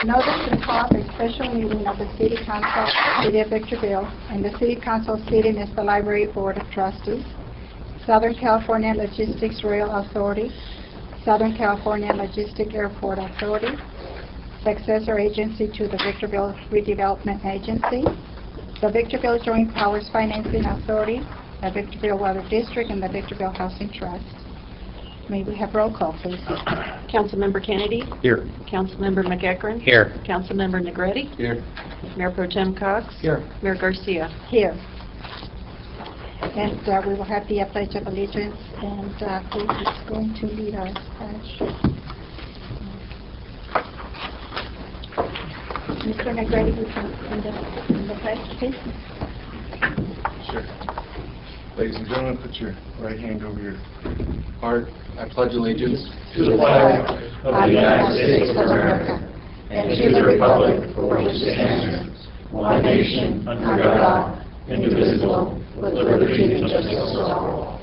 Notice to call a special meeting of the City Council, City of Victorville, and the City Council seating is the Library Board of Trustees, Southern California Logistics Rail Authority, Southern California Logistic Airport Authority, successor agency to the Victorville Redevelopment Agency, the Victorville Joint Powers Financing Authority, the Victorville Water District, and the Victorville Housing Trust. May we have roll call, please? Councilmember Kennedy? Here. Councilmember McEachern? Here. Councilmember Negretti? Here. Mayor Pro Tem Cox? Here. Mayor Garcia? Here. And we will have the Pledge of Allegiance, and who is going to lead our pledge? Mr. Negretti, you can in the pledge, please. Sure. Ladies and gentlemen, put your right hand over your heart. I pledge allegiance to the flag of the United States of America and to the republic for which it stands, one nation, under God, indivisible, with liberty and justice for all.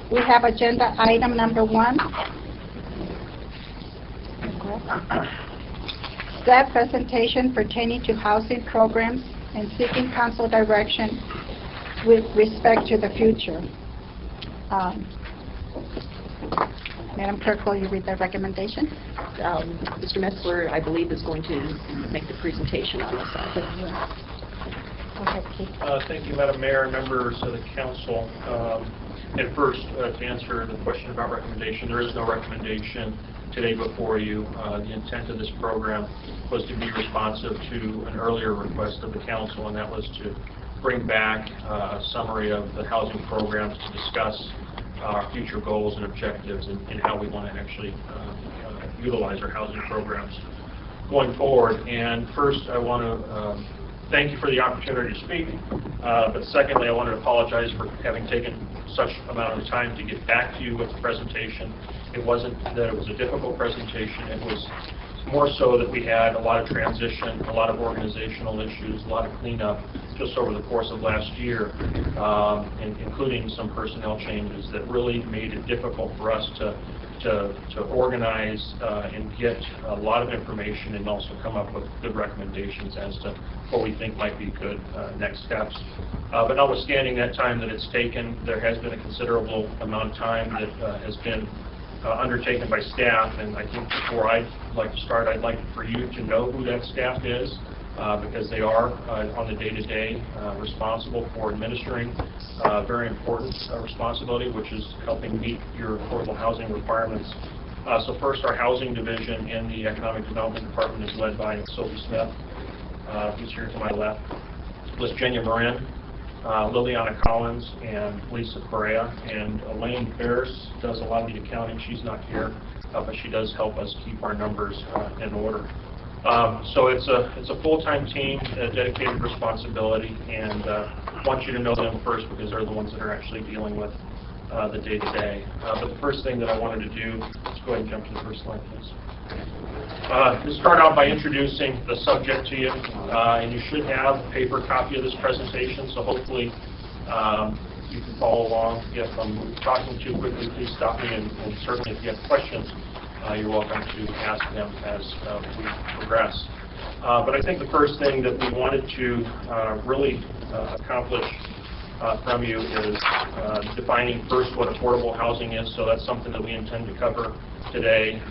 We have agenda item number 1. Staff presentation pertaining to housing programs and seeking council direction with respect to the future. Madam Clerk, will you read the recommendation? Mr. Metzler, I believe, is going to make the presentation on this item. Go ahead, please. Thank you, Madam Mayor and members of the council. And first, to answer the question about recommendation, there is no recommendation today before you. The intent of this program was to be responsive to an earlier request of the council, and that was to bring back a summary of the housing programs to discuss our future goals and objectives and how we want to actually utilize our housing programs going forward. And first, I want to thank you for the opportunity to speak, but secondly, I want to apologize for having taken such amount of time to get back to you with the presentation. It wasn't that it was a difficult presentation, it was more so that we had a lot of transition, a lot of organizational issues, a lot of cleanup just over the course of last year, including some personnel changes that really made it difficult for us to organize and get a lot of information and also come up with good recommendations as to what we think might be good next steps. But notwithstanding that time that it's taken, there has been a considerable amount of time that has been undertaken by staff, and I think before I'd like to start, I'd like for you to know who that staff is, because they are on the day-to-day responsible for administering a very important responsibility, which is helping meet your affordable housing requirements. So first, our housing division in the Economic Development Department is led by Sophie Smith, who's here to my left, Lisgenia Marin, Liliana Collins, and Lisa Correa, and Elaine Ferris does a lot of the accounting. She's not here, but she does help us keep our numbers in order. So it's a full-time team, a dedicated responsibility, and I want you to know them first because they're the ones that are actually dealing with the day-to-day. But the first thing that I wanted to do, let's go ahead and jump to the first slide, please. To start out by introducing the subject to you, and you should have a paper copy of this presentation, so hopefully you can follow along. If I'm talking too quickly, please stop me, and certainly if you have questions, you're welcome to ask them as we progress. But I think the first thing that we wanted to really accomplish from you is defining first what affordable housing is, so that's something that we intend to cover today.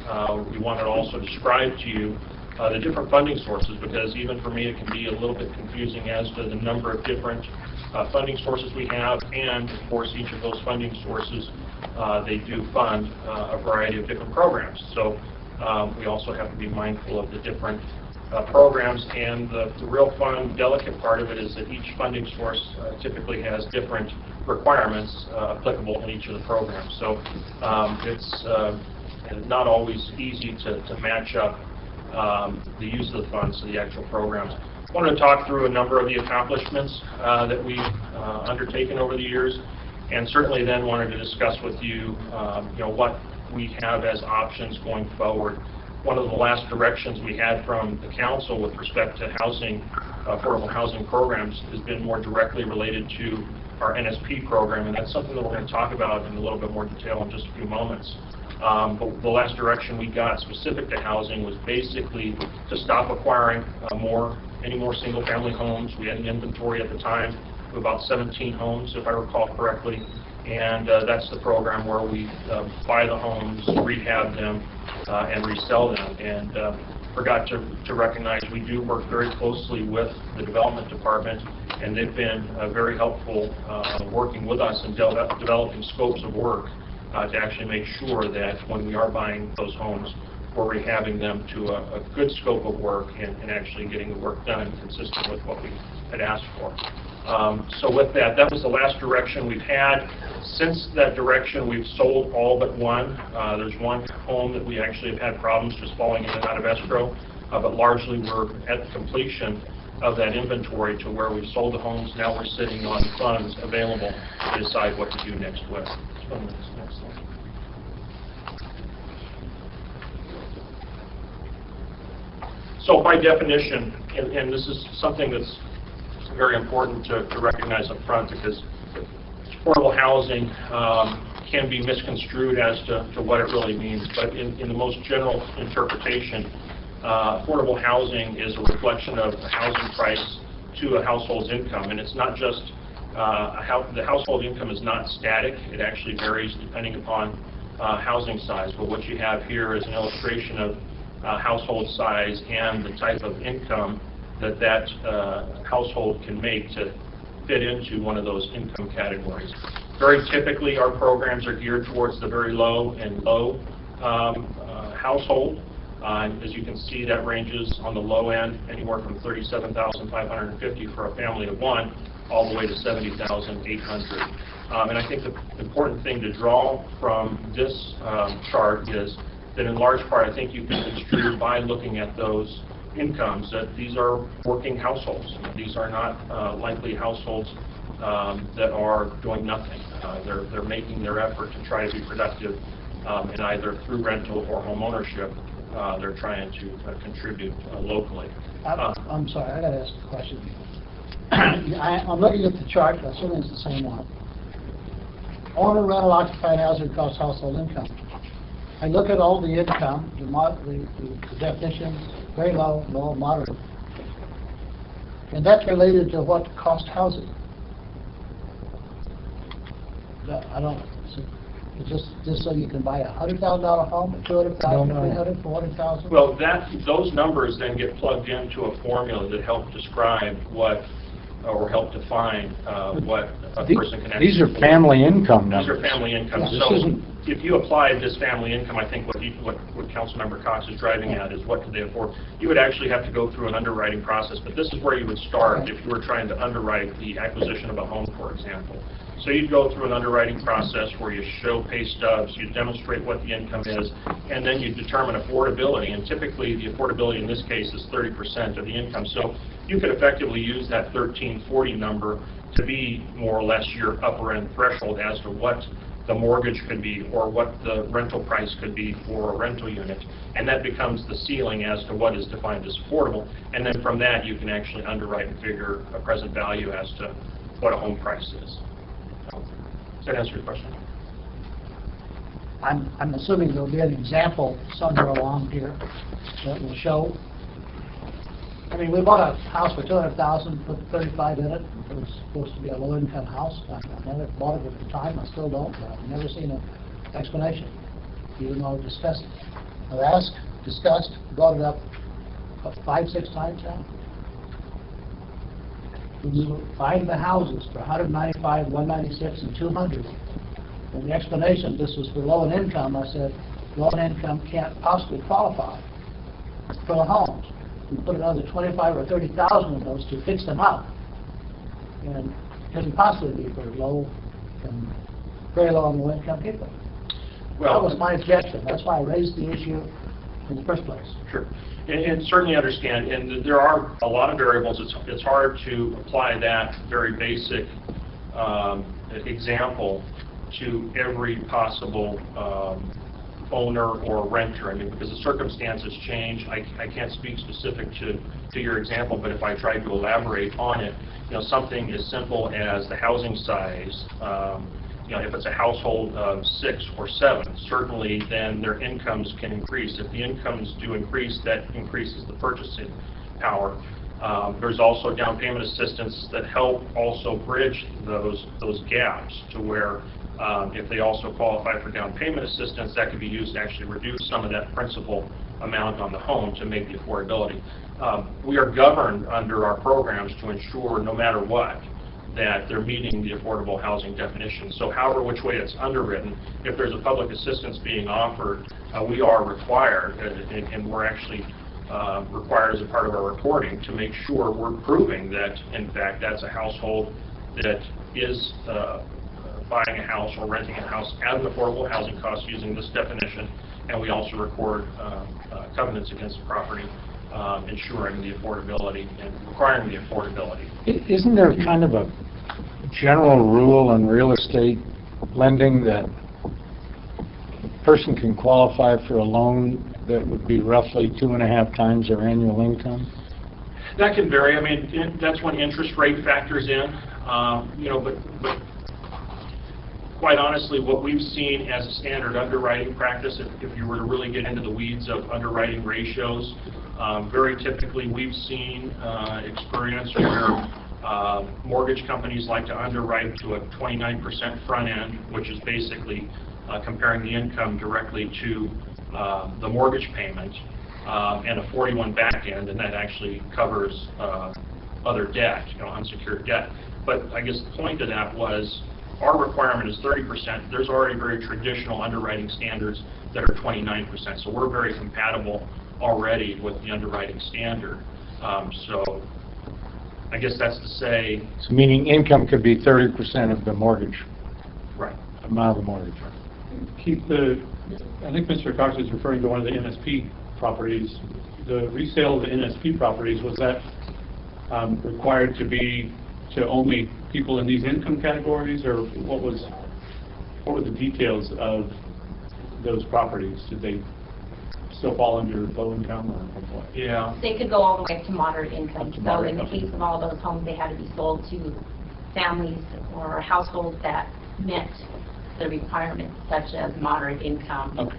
We want to also describe to you the different funding sources, because even for me it can be a little bit confusing as to the number of different funding sources we have, and of course each of those funding sources they do fund a variety of different programs. So we also have to be mindful of the different programs, and the real fun, delicate part of it is that each funding source typically has different requirements applicable in each of the programs. So it's not always easy to match up the use of the funds to the actual programs. I wanted to talk through a number of the accomplishments that we've undertaken over the years, and certainly then wanted to discuss with you, what we have as options going forward one of the last directions we had from the council with respect to housing, affordable housing programs, has been more directly related to our NSP program, and that's something that we're going to talk about in a little bit more detail in just a few moments. But the last direction we got specific to housing was basically to stop acquiring any more single-family homes. We had an inventory at the time of about 17 homes, if I recall correctly, and that's the program where we buy the homes, rehab them, and resell them. And forgot to recognize we do work very closely with the development department, and they've been very helpful working with us in developing scopes of work to actually make sure that when we are buying those homes, we're rehabbing them to a good scope of work and actually getting the work done consistent with what we had asked for. So with that was the last direction we've had. Since that direction, we've sold all but one. There's one home that we actually have had problems just falling in and out of escrow, but largely we're at the completion of that inventory to where we've sold the homes. Now we're sitting on funds available to decide what to do next with. Let's go to the next slide. So by definition, and this is something that's very important to recognize up front, because affordable housing can be misconstrued as to what it really means. But in the most general interpretation, affordable housing is a reflection of the housing price to a household's income. And it's not just, the household income is not static. It actually varies depending upon housing size. But what you have here is an illustration of household size and the type of income that household can make to fit into one of those income categories. Very typically, our programs are geared towards the very low and low household. As you can see, that ranges on the low end anywhere from $37,550 for a family of one, all the way to $70,800. And I think the important thing to draw from this chart is that in large part, I think you can construe by looking at those incomes that these are working households. These are not likely households that are doing nothing. They're making their effort to try to be productive, and either through rental or home ownership, they're trying to contribute locally. I'm sorry, I got to ask a question. I'm looking at the chart, assuming it's the same one. Owner, rental, occupied housing across household income. I look at all the income, the definitions, very low, low, moderate. And that's related to what cost housing. I don't, it's just so you can buy a $100,000 home, a $200,000, $300,000, $400,000? Well, those numbers then get plugged into a formula that help describe what, or help define what a person can actually... These are family income numbers. These are family income. Yeah, So if you applied this family income, I think what Councilmember Cox is driving at is what could they afford. You would actually have to go through an underwriting process, but this is where you would start if you were trying to underwrite the acquisition of a home, for example. So you'd go through an underwriting process where you show pay stubs, you demonstrate what the income is, and then you determine affordability. And typically the affordability in this case is 30% of the income. So you could effectively use that 1340 number to be more or less your upper end threshold as to what the mortgage could be or what the rental price could be for a rental unit. And that becomes the ceiling as to what is defined as affordable. And then from that you can actually underwrite and figure a present value as to what a home price is. Does that answer your question? I'm assuming there'll be an example somewhere along here that will show. I mean, we bought a house for $200,000, put 35 in it. It was supposed to be a low-income house. I never bought it at the time. I still don't. But I've never seen an explanation, even though I've discussed it. I've asked, discussed, brought it up 5-6 times now. We were buying the houses for $195, $196, and $200. And the explanation, this was for low income. I said, low income can't possibly qualify for the homes. We put another $25,000 or $30,000 of those to fix them up, and it couldn't possibly be for low and very low and low income people. Well, that was my objection. That's why I raised the issue in the first place. Sure. And certainly understand, and there are a lot of variables. It's hard to apply that very basic example to every possible owner or renter. I mean, because the circumstances change. I can't speak specific to your example, but if I tried to elaborate on it, something as simple as the housing size. If it's a household of 6 or 7, certainly then their incomes can increase. If the incomes do increase, that increases the purchasing power. There's also down payment assistance that help also bridge those gaps to where if they also qualify for down payment assistance, that could be used to actually reduce some of that principal amount on the home to make the affordability. We are governed under our programs to ensure no matter what that they're meeting the affordable housing definition. So however which way it's underwritten, if there's a public assistance being offered, we are required, and we're actually required as a part of our reporting to make sure we're proving that, in fact, that's a household that is buying a house or renting a house at an affordable housing cost using this definition, and we also record covenants against the property, ensuring the affordability and requiring the affordability. Isn't there kind of a general rule in real estate lending that a person can qualify for a loan that would be roughly 2.5 times their annual income? That can vary. I mean, that's when interest rate factors in. But quite honestly, what we've seen as a standard underwriting practice, if you were to really get into the weeds of underwriting ratios, very typically we've seen experience where mortgage companies like to underwrite to a 29% front end, which is basically comparing the income directly to the mortgage payment, and a 41 back end, and that actually covers other debt, unsecured debt. But I guess the point of that was our requirement is 30%. There's already very traditional underwriting standards that are 29%. So we're very compatible already with the underwriting standard. So I guess that's to say... So meaning income could be 30% of the mortgage. Right. Amount of the mortgage. Keith, I think Mr. Cox is referring to one of the NSP properties. The resale of the NSP properties, was that required to be to only people in these income categories, or what were the details of those properties? Did they still fall under low income or what? Yeah. They could go all the way to moderate income. So moderate in the income. case of all those homes, they had to be sold to families or households that met the requirements, such as moderate income. Okay.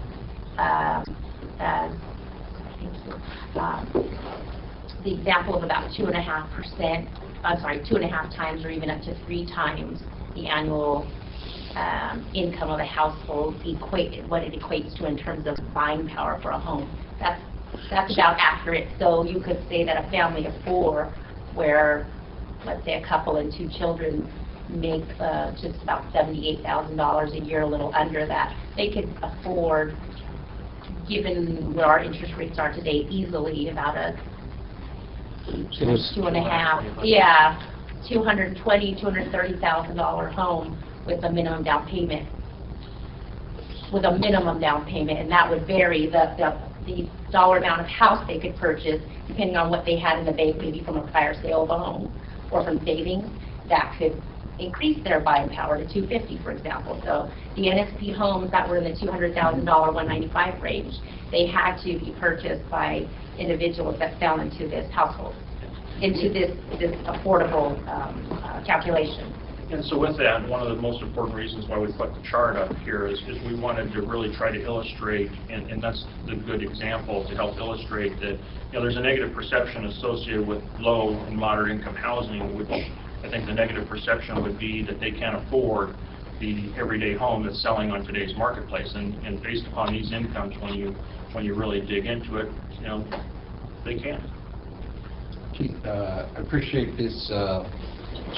The example of about 2.5%, 2.5 times or even up to 3 times the annual income of a household, what it equates to in terms of buying power for a home. That's about accurate. So you could say that a family of 4, where let's say a couple and 2 children make just about $78,000 a year, a little under that, they could afford, given where our interest rates are today, easily about a 2.5, yeah, $220,000, $230,000 home with a minimum down payment. And that would vary the dollar amount of house they could purchase depending on what they had in the bank, maybe from a prior sale of a home or from savings. That could increase their buying power to $250,000, for example. So the NSP homes that were in the $200,000, $195,000 range, they had to be purchased by individuals that fell into this household, into this affordable calculation. And so with that, one of the most important reasons why we put the chart up here is we wanted to really try to illustrate, and that's the good example to help illustrate that there's a negative perception associated with low and moderate income housing, which I think the negative perception would be that they can't afford the everyday home that's selling on today's marketplace. And based upon these incomes, when you really dig into it, they can. Keith, I appreciate this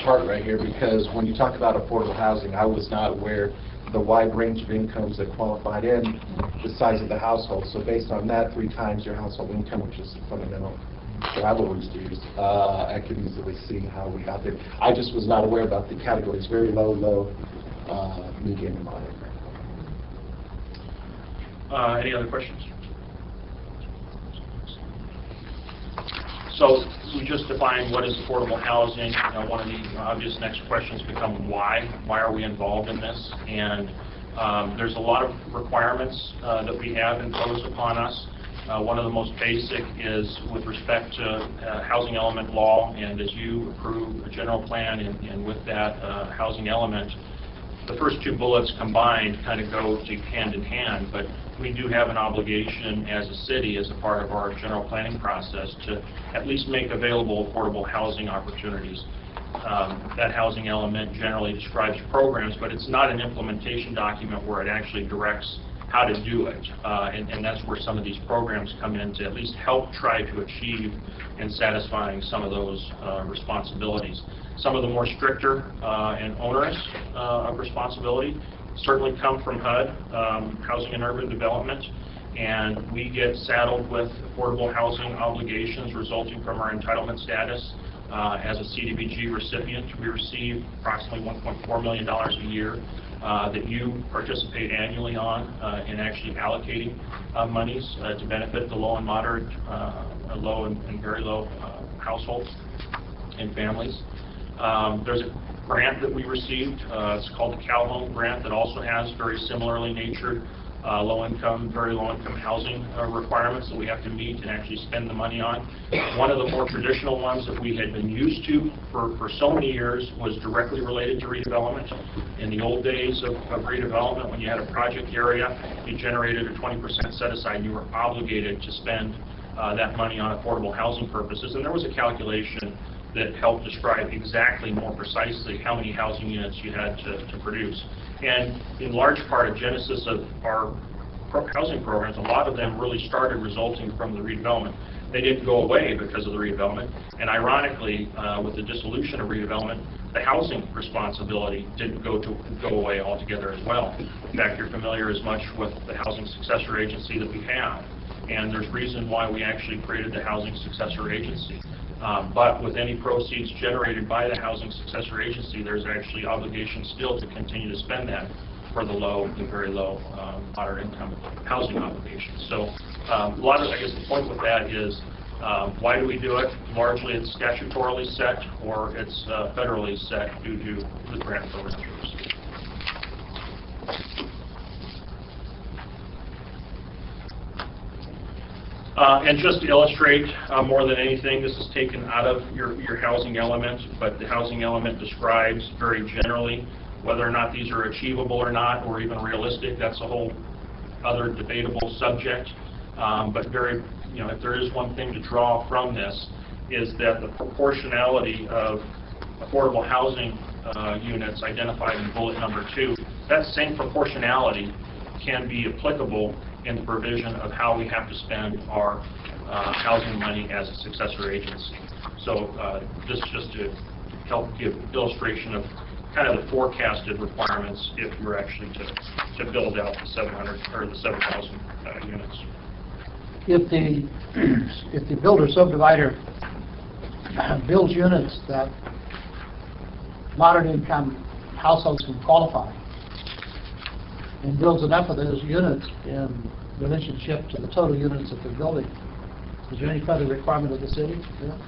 chart right here, because when you talk about affordable housing, I was not aware the wide range of incomes that qualified in the size of the household. So based on that, 3 times your household income, which is fundamental that I've always used, I could easily see how we got there. I just was not aware about the categories: very low, medium, and moderate. Any other questions? So we just defined what is affordable housing. One of the obvious next questions become why. Why are we involved in this? And There's a lot of requirements that we have imposed upon us. One of the most basic is with respect to housing element law, and as you approve a general plan and with that housing element, the first two bullets combined kind of go hand in hand, but we do have an obligation as a city, as a part of our general planning process, to at least make available affordable housing opportunities. That housing element generally describes programs, but it's not an implementation document where it actually directs how to do it. And that's where some of these programs come in to at least help try to achieve and satisfying some of those responsibilities. Some of the more stricter and onerous of responsibility certainly come from HUD, Housing and Urban Development, and we get saddled with affordable housing obligations resulting from our entitlement status. As a CDBG recipient, we receive approximately $1.4 million a year that you participate annually on in actually allocating monies to benefit the low and moderate, low and very low households and families. There's a grant that we received. It's called the CalHome grant that also has very similarly natured low-income, very low-income housing requirements that we have to meet and actually spend the money on. One of the more traditional ones that we had been used to for so many years was directly related to redevelopment. In the old days of redevelopment, when you had a project area, you generated a 20% set aside, and you were obligated to spend that money on affordable housing purposes. And there was a calculation that helped describe exactly, more precisely, how many housing units you had to produce. And in large part, a genesis of our housing programs, a lot of them really started resulting from the redevelopment. They didn't go away because of the redevelopment, and ironically, with the dissolution of redevelopment, the housing responsibility didn't go away altogether as well. In fact, you're familiar as much with the Housing Successor Agency that we have, and there's reason why we actually created the Housing Successor Agency. But with any proceeds generated by the Housing Successor Agency, there's actually obligation still to continue to spend that for the low and very low moderate income housing obligations. So a lot of, I guess the point with that is, why do we do it? Largely it's statutorily set or it's federally set due to the grant programs we receive. And just to illustrate more than anything, this is taken out of your housing element, but the housing element describes very generally whether or not these are achievable or not, or even realistic. That's a whole other debatable subject. But very, if there is one thing to draw from this, is that the proportionality of affordable housing units identified in bullet number 2, that same proportionality can be applicable in the provision of how we have to spend our housing money as a successor agency. So just to help give illustration of kind of the forecasted requirements if you were actually to build out the 700 or the 7,000 units. If the builder subdivider builds units that moderate income households can qualify, and builds enough of those units in relationship to the total units that they're building, is there any further requirement of the city? Yeah.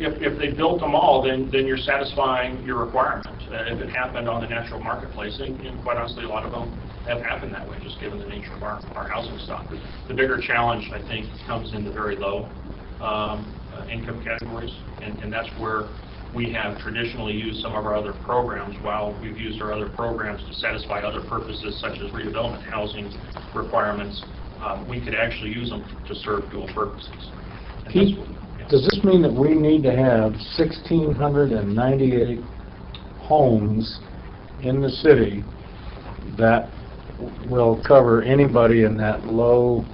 If they built them all, then you're satisfying your requirement. If it happened on the natural marketplace, and quite honestly, a lot of them have happened that way, just given the nature of our housing stock. The bigger challenge, I think, comes in the very low income categories, and that's where we have traditionally used some of our other programs. While we've used our other programs to satisfy other purposes, such as redevelopment housing requirements, we could actually use them to serve dual purposes. Keith, does this mean that we need to have 1,698 homes in the city that will cover anybody in that low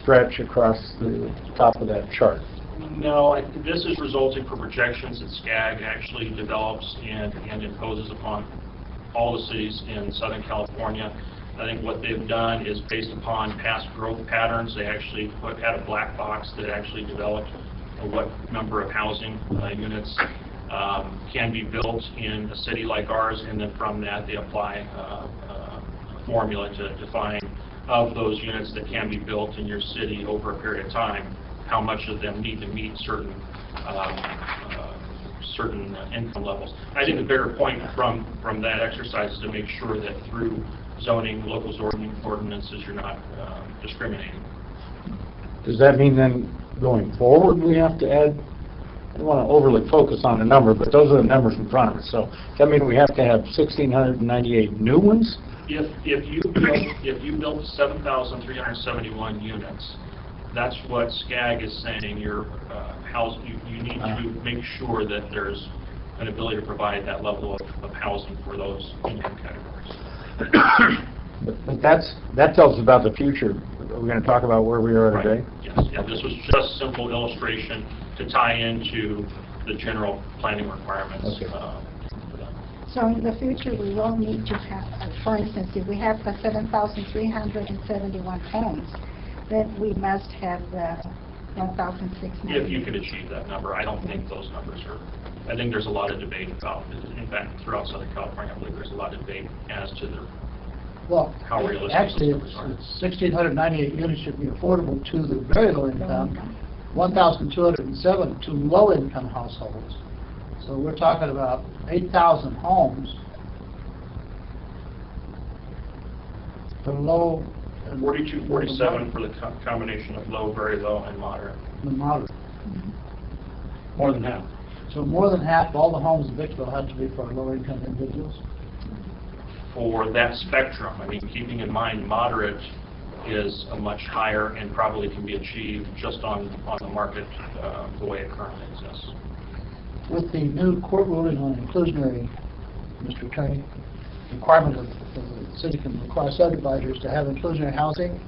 stretch across the top of that chart? No, this is resulting from projections that SCAG actually develops and imposes upon all the cities in Southern California. I think what they've done is based upon past growth patterns. They actually had a black box that actually developed what number of housing units can be built in a city like ours, and then from that they apply a formula to define of those units that can be built in your city over a period of time, how much of them need to meet certain certain income levels. I think the bigger point from that exercise is to make sure that through zoning, local zoning ordinances, you're not discriminating. Does that mean then, going forward, we have to add, I don't want to overly focus on the number, but those are the numbers in front of us. So does that mean we have to have 1,698 new ones? If you built 7,371 units, that's what SCAG is saying your house, you need to make sure that there's an ability to provide that level of housing for those income categories. But that tells us about the future. We're going to talk about where we are today? Right. Yes, yeah, this was just simple illustration to tie into the general planning requirements. Okay. For that. So in the future, we will need to have, for instance, if we have the 7,371 homes, then we must have the 1,690. If you could achieve that number. I don't think those numbers are, I think there's a lot of debate about, in fact, throughout Southern California, I believe there's a lot of debate as to the Well, how realistic actually, those it's numbers are. 1,698 units should be affordable to the very low income, 1,207 to low income households. So we're talking about 8,000 homes for low and 42, 47 for the combination of low, very low, and moderate. and moderate. More than half. So more than half of all the homes in Vicksburg have to be for low income individuals. For that spectrum, I mean, keeping in mind moderate is a much higher and probably can be achieved just on the market the way it currently exists. With the new court ruling on inclusionary, Mr. Attorney, requirement of the city can require subdividers to have inclusionary housing,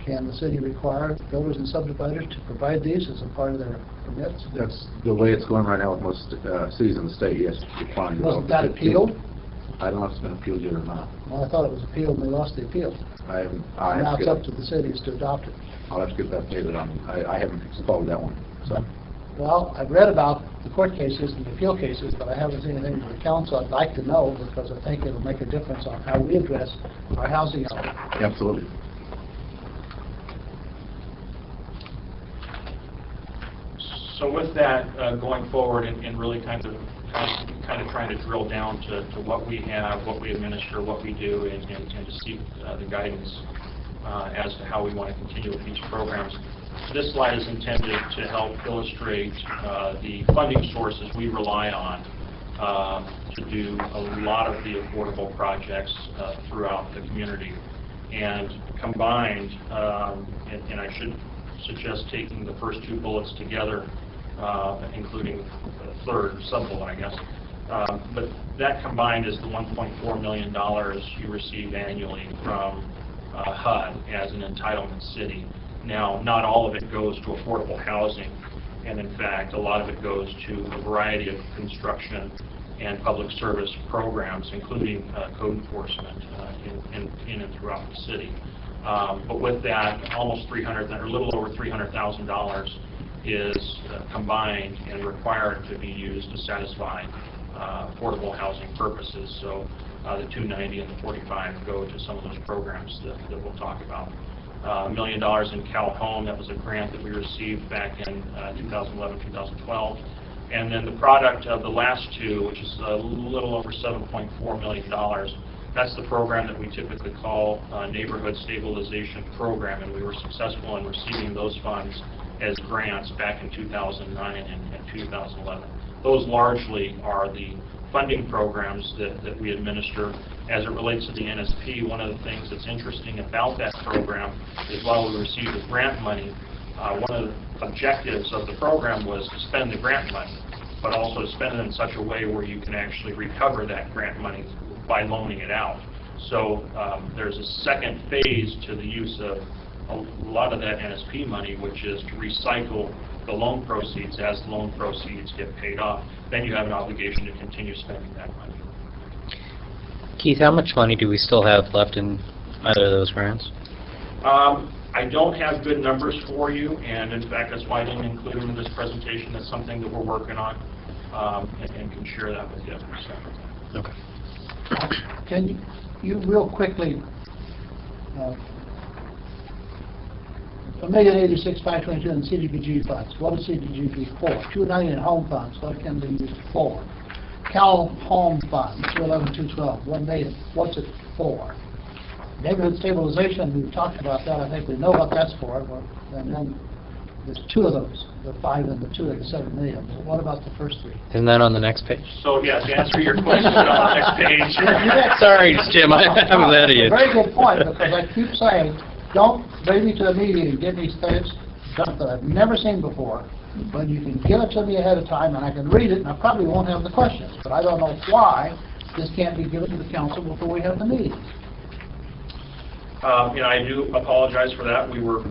can the city require builders and subdividers to provide these as a part of their permits? That's the way it's going right now with most cities in the state, yes. Wasn't that appealed? I don't know if it's been appealed yet or not. Well, I thought it was appealed and they lost the appeal. Now it's up to the cities to adopt it. I'll have to get that data on. I haven't followed that one, so. Well, I've read about the court cases and the appeal cases, but I haven't seen anything from the council. I'd like to know because I think it'll make a difference on how we address our housing element. Absolutely. So with that, going forward and really kind of trying to drill down to what we have, what we administer, what we do, and to seek the guidance as to how we want to continue with these programs. This slide is intended to help illustrate the funding sources we rely on to do a lot of the affordable projects throughout the community. And combined, and I should suggest taking the first two bullets together, including the third sub-bullet, I guess. But that combined is the $1.4 million you receive annually from HUD as an entitlement city. Now, not all of it goes to affordable housing, and in fact, a lot of it goes to a variety of construction and public service programs, including code enforcement in and throughout the city. But with that, almost $300,000, or a little over $300,000 is combined and required to be used to satisfy affordable housing purposes. So the 290 and the 45 go to some of those programs that we'll talk about. $1 million in Cal Home, that was a grant that we received back in 2011, 2012. And then the product of the last two, which is a little over $7.4 million, that's the program that we typically call Neighborhood Stabilization Program, and we were successful in receiving those funds as grants back in 2009 and 2011. Those largely are the funding programs that we administer. As it relates to the NSP, one of the things that's interesting about that program is while we receive the grant money, one of the objectives of the program was to spend the grant money, but also to spend it in such a way where you can actually recover that grant money by loaning it out. So there's a second phase to the use of a lot of that NSP money, which is to recycle the loan proceeds as the loan proceeds get paid off. Then you have an obligation to continue spending that money. Keith, how much money do we still have left in either of those grants? I don't have good numbers for you, and in fact, that's why I didn't include them in this presentation. That's something that we're working on and can share that with you. So. Okay. Can you real quickly $1,086,522 in CDBG funds. What is CDBG for? $2 million in home funds. What can they be used for? Cal Home Fund, 211-212, $1 million. What's it for? Neighborhood stabilization, we've talked about that. I think we know what that's for. And then there's two of those, the 5 and the 2, like $7 million. But what about the first 3? Isn't that on the next page? So, yeah, to answer your question on the next page. Sorry, Jim, I'm ahead of you. Very good point, because I keep saying, don't bring me to a meeting and give me stuff that I've never seen before, when you can give it to me ahead of time and I can read it and I probably won't have the questions. But I don't know why this can't be given to the council before we have the meeting. I do apologize for that. We were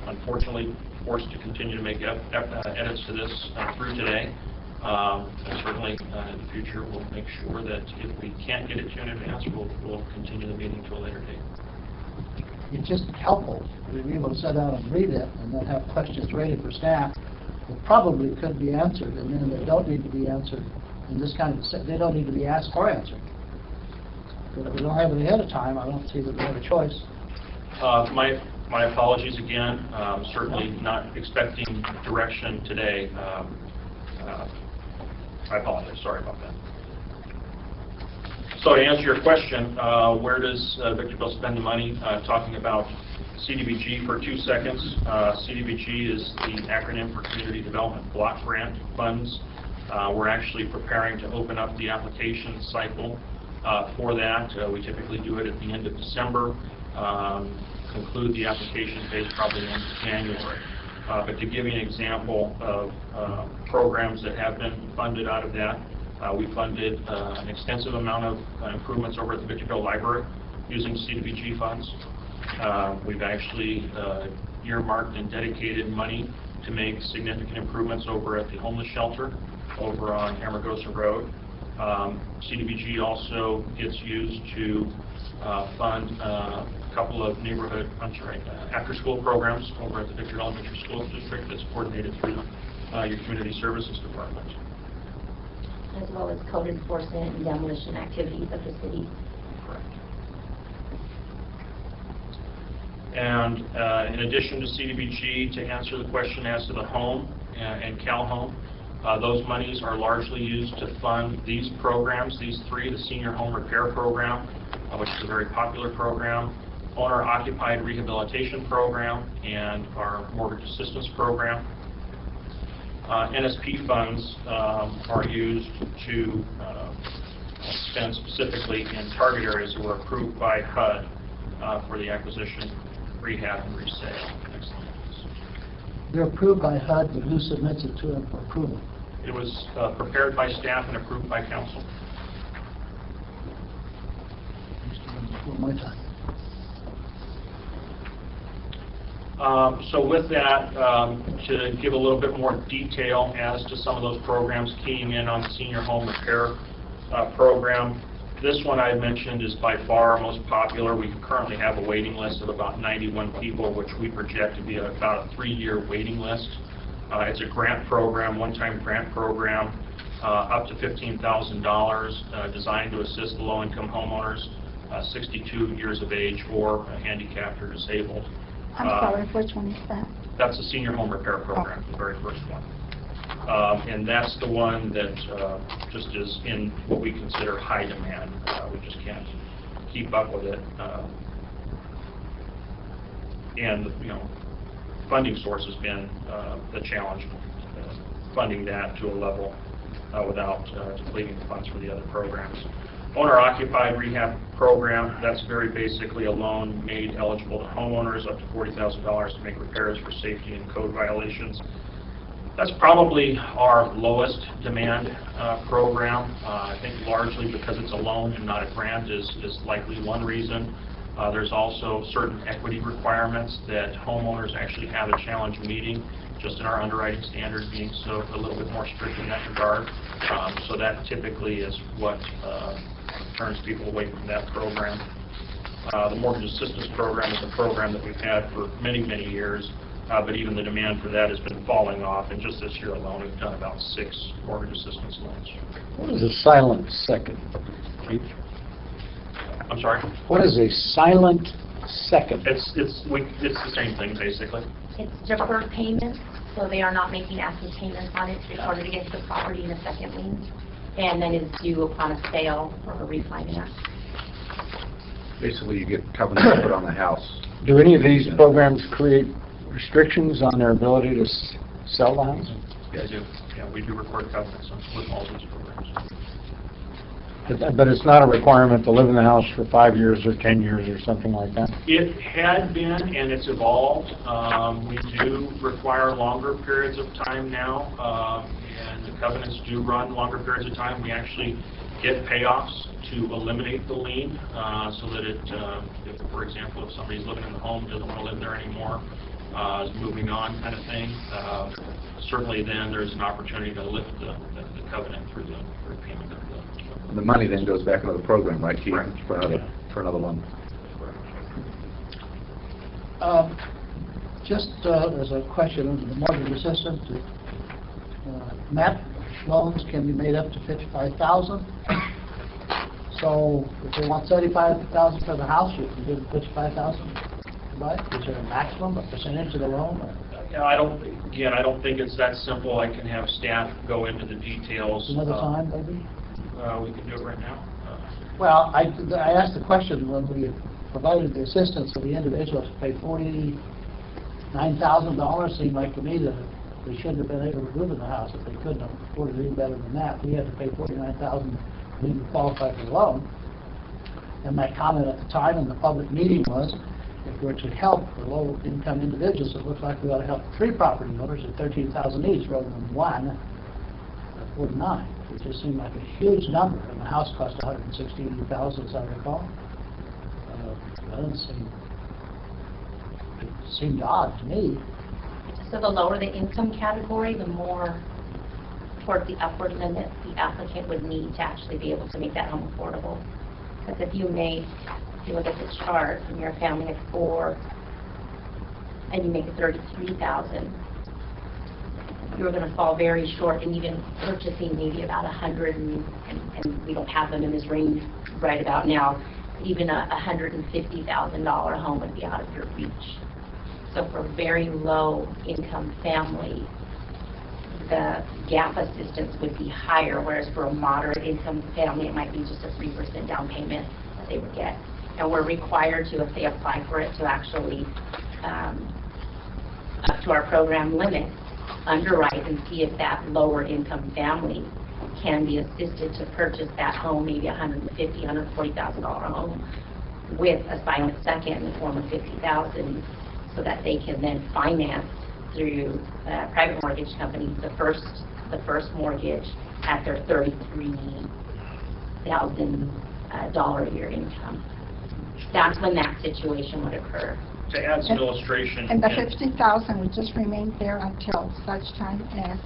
unfortunately forced to continue to make edits to this through today. And certainly in the future we'll make sure that if we can't get it to you in advance, we'll continue the meeting to a later date. It's just helpful to be able to sit down and read it and then have questions ready for staff that probably could be answered, and then they don't need to be answered in this kind of, they don't need to be asked or answered. But if we don't have it ahead of time, I don't see that we have a choice. My apologies again. Certainly not expecting direction today. I apologize. Sorry about that. So to answer your question, where does Victorville spend the money? Talking about CDBG for 2 seconds. CDBG is the acronym for Community Development Block Grant Funds. We're actually preparing to open up the application cycle for that. We typically do it at the end of December, conclude the application phase probably in January. But to give you an example of programs that have been funded out of that, we funded an extensive amount of improvements over at the Victorville Library using CDBG funds. We've actually earmarked and dedicated money to make significant improvements over at the homeless shelter over on Amargosa Road. CDBG also gets used to fund a couple of after-school programs over at the Victorville Elementary School District that's coordinated through your Community Services Department. As well as code enforcement and demolition activities of the city. Correct. And in addition to CDBG, to answer the question as to the home and Cal Home, those monies are largely used to fund these programs, these 3, the Senior Home Repair Program, which is a very popular program, Owner-Occupied Rehabilitation Program, and our Mortgage Assistance Program. NSP funds are used to spend specifically in target areas that were approved by HUD for the acquisition, rehab, and resale. Next slide, please. They're approved by HUD, but who submits it to them for approval? It was prepared by staff and approved by council. Before my time. So with that, to give a little bit more detail as to some of those programs keying in on the Senior Home Repair Program, this one I mentioned is by far our most popular. We currently have a waiting list of about 91 people, which we project to be about a 3-year waiting list. It's a grant program, one-time grant program, up to $15,000, designed to assist the low-income homeowners, 62 years of age or handicapped or disabled. I'm sorry, which one is that? That's the Senior Home Repair Program, the very first one. And that's the one that just is in what we consider high demand. We just can't keep up with it. And, funding source has been the challenge, funding that to a level without depleting the funds for the other programs. Owner-occupied rehab program, that's very basically a loan made eligible to homeowners up to $40,000 to make repairs for safety and code violations. That's probably our lowest demand program. I think largely because it's a loan and not a grant is likely one reason. There's also certain equity requirements that homeowners actually have a challenge meeting, just in our underwriting standards being so a little bit more strict in that regard. So that typically is what turns people away from that program. The Mortgage Assistance Program is a program that we've had for many, many years, but even the demand for that has been falling off, and just this year alone we've done about 6 mortgage assistance loans. What is a silent second, Keith? I'm sorry? What is a silent second. It's the same thing, basically. It's deferred payments, so they are not making active payments on it. It's recorded against the property in a second lien, and then is due upon a sale or a refinance. Basically, you get covenants put on the house. Do any of these programs create restrictions on their ability to sell the house? Yeah, we do record covenants with all these programs. But it's not a requirement to live in the house for 5 years or 10 years or something like that? It had been, and it's evolved. We do require longer periods of time now, and the covenants do run longer periods of time. We actually get payoffs to eliminate the lien, so that if, for example, if somebody's living in the home, doesn't want to live there anymore, is moving on kind of thing, certainly then there's an opportunity to lift the covenant through the repayment of The money then goes back into the program, right, Keith? Right. For another one. Just as a question, the mortgage assistance, MAP loans can be made up to $55,000. So if they want $75,000 for the house, you can give them $55,000, right? Is there a maximum, a percentage of the loan? Yeah, I don't think it's that simple. I can have staff go into the details. Another time, maybe? We can do it right now. Well, I asked the question when we provided the assistance for the individuals to pay $49,000. Seemed like to me that they shouldn't have been able to live in the house if they couldn't afford it any better than that. We had to pay $49,000 to even qualify for the loan. And my comment at the time in the public meeting was, if we're to help the low-income individuals, it looks like we ought to help 3 property owners at $13,000 each rather than 1 at $49,000. It just seemed like a huge number, and the house cost $160,000, as I recall. It seemed odd to me. So the lower the income category, the more towards the upward limit the applicant would need to actually be able to make that home affordable. Because if you look at the chart and you're a family of 4 and you make it $33,000, you're going to fall very short in even purchasing maybe about 100, and we don't have them in this range right about now, even a $150,000 home would be out of your reach. So for a very low income family, the gap assistance would be higher, whereas for a moderate income family, it might be just a 3% down payment that they would get. And we're required to, if they apply for it, to actually, up to our program limit, underwrite and see if that lower income family can be assisted to purchase that home, maybe $150,000, $140,000 home, with a silent second in the form of $50,000, so that they can then finance through private mortgage companies the first mortgage at their $33,000 a year income. That's when that situation would occur. To add some illustration. And the $50,000 would just remain there until such time as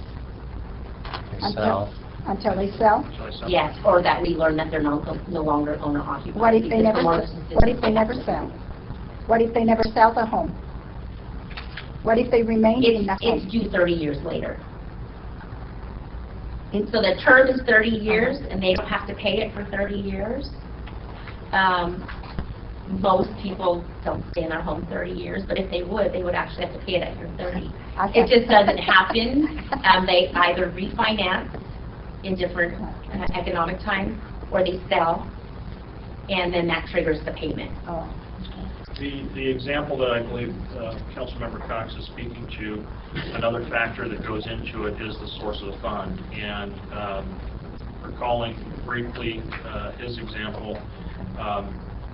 until they sell. Yes, or that we learn that they're no longer owner occupied. What if they never sell? What if they never sell the home? What if they remain in the home? It's due 30 years later. And so the term is 30 years, and they don't have to pay it for 30 years. Most people don't stay in their home 30 years, but if they would actually have to pay it at year 30. It just doesn't happen. They either refinance in different economic times, or they sell, and then that triggers the payment. Oh. The example that I believe Councilmember Cox is speaking to, another factor that goes into it is the source of the fund. And recalling briefly his example,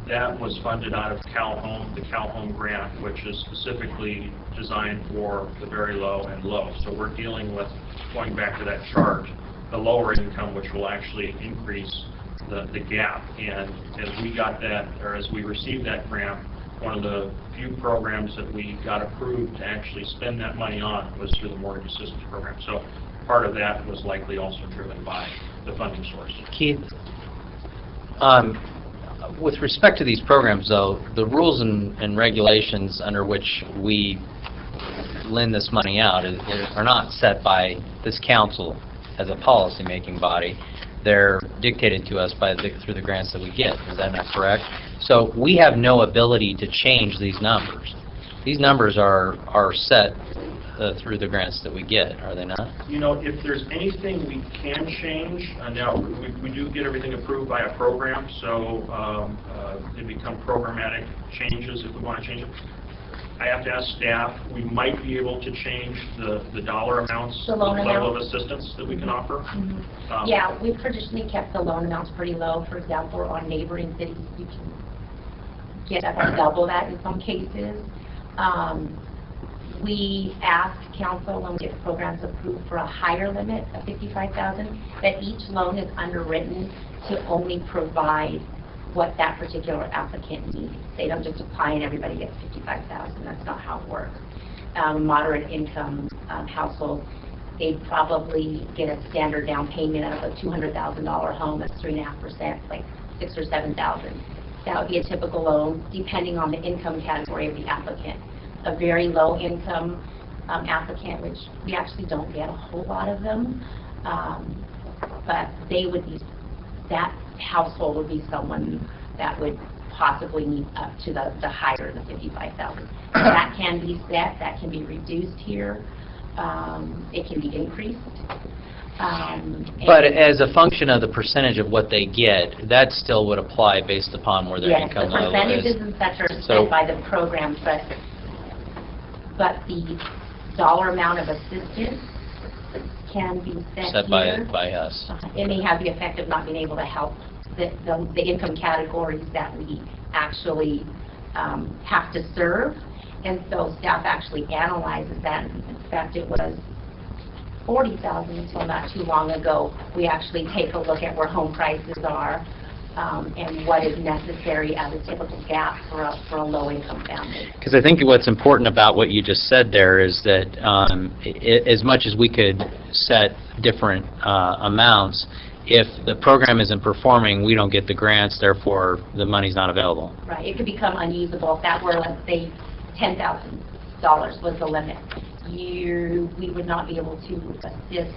that was funded out of CalHome, the CalHome grant, which is specifically designed for the very low and low. So we're dealing with, going back to that chart, the lower income, which will actually increase the gap. And as we got that, or as we received that grant, one of the few programs that we got approved to actually spend that money on was through the mortgage assistance program. So part of that was likely also driven by the funding source. Keith, with respect to these programs, though, the rules and regulations under which we lend this money out are not set by this council as a policy-making body. They're dictated to us through the grants that we get. Is that not correct? So we have no ability to change these numbers. These numbers are set through the grants that we get, are they not? You know, if there's anything we can change, now, we do get everything approved by a program, so they become programmatic changes if we want to change them. I have to ask staff, we might be able to change the dollar amounts, The the loan level of amount. assistance that we can offer. Yeah, we've traditionally kept the loan amounts pretty low. For example, on neighboring cities, you can get up to double that in some cases. We ask council when we get programs approved for a higher limit of $55,000, that each loan is underwritten to only provide what that particular applicant needs. They don't just apply and everybody gets $55,000. That's not how it works. Moderate income household, they'd probably get a standard down payment of a $200,000 home that's 3.5%, like $6,000 or $7,000. That would be a typical loan, depending on the income category of the applicant. A very low income applicant, which we actually don't get a whole lot of them, but they would be, that household would be someone that would possibly need up to the higher than 55,000. That can be set, that can be reduced here, it can be increased. But as a function of the percentage of what they get, that still would apply based upon where their yes, income the level percentages is. and such are So- set by the program, but the dollar amount of assistance can be set Set here. by us. It may have the effect of not being able to help the income categories that we actually have to serve. And so staff actually analyzes that. In fact, it was 40,000 until not too long ago. We actually take a look at where home prices are and what is necessary as a typical gap for a low-income family. Because I think what's important about what you just said there is that as much as we could set different amounts, if the program isn't performing, we don't get the grants, therefore the money's not available. Right, it could become unusable if that were, let's say, $10,000 was the limit. We would not be able to assist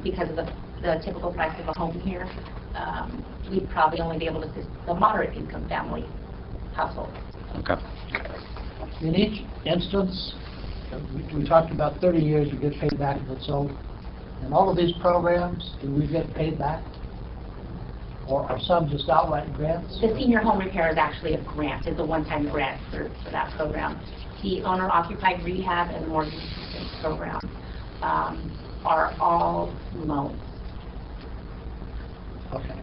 because of the typical price of a home here. We'd probably only be able to assist the moderate income family household. Okay. In each instance, we talked about 30 years, you get paid back if it's sold. In all of these programs, do we get paid back? Or are some just outright grants? The senior home repair is actually a grant, it's a one-time grant for that program. The owner-occupied rehab and mortgage assistance program are all loans. Okay.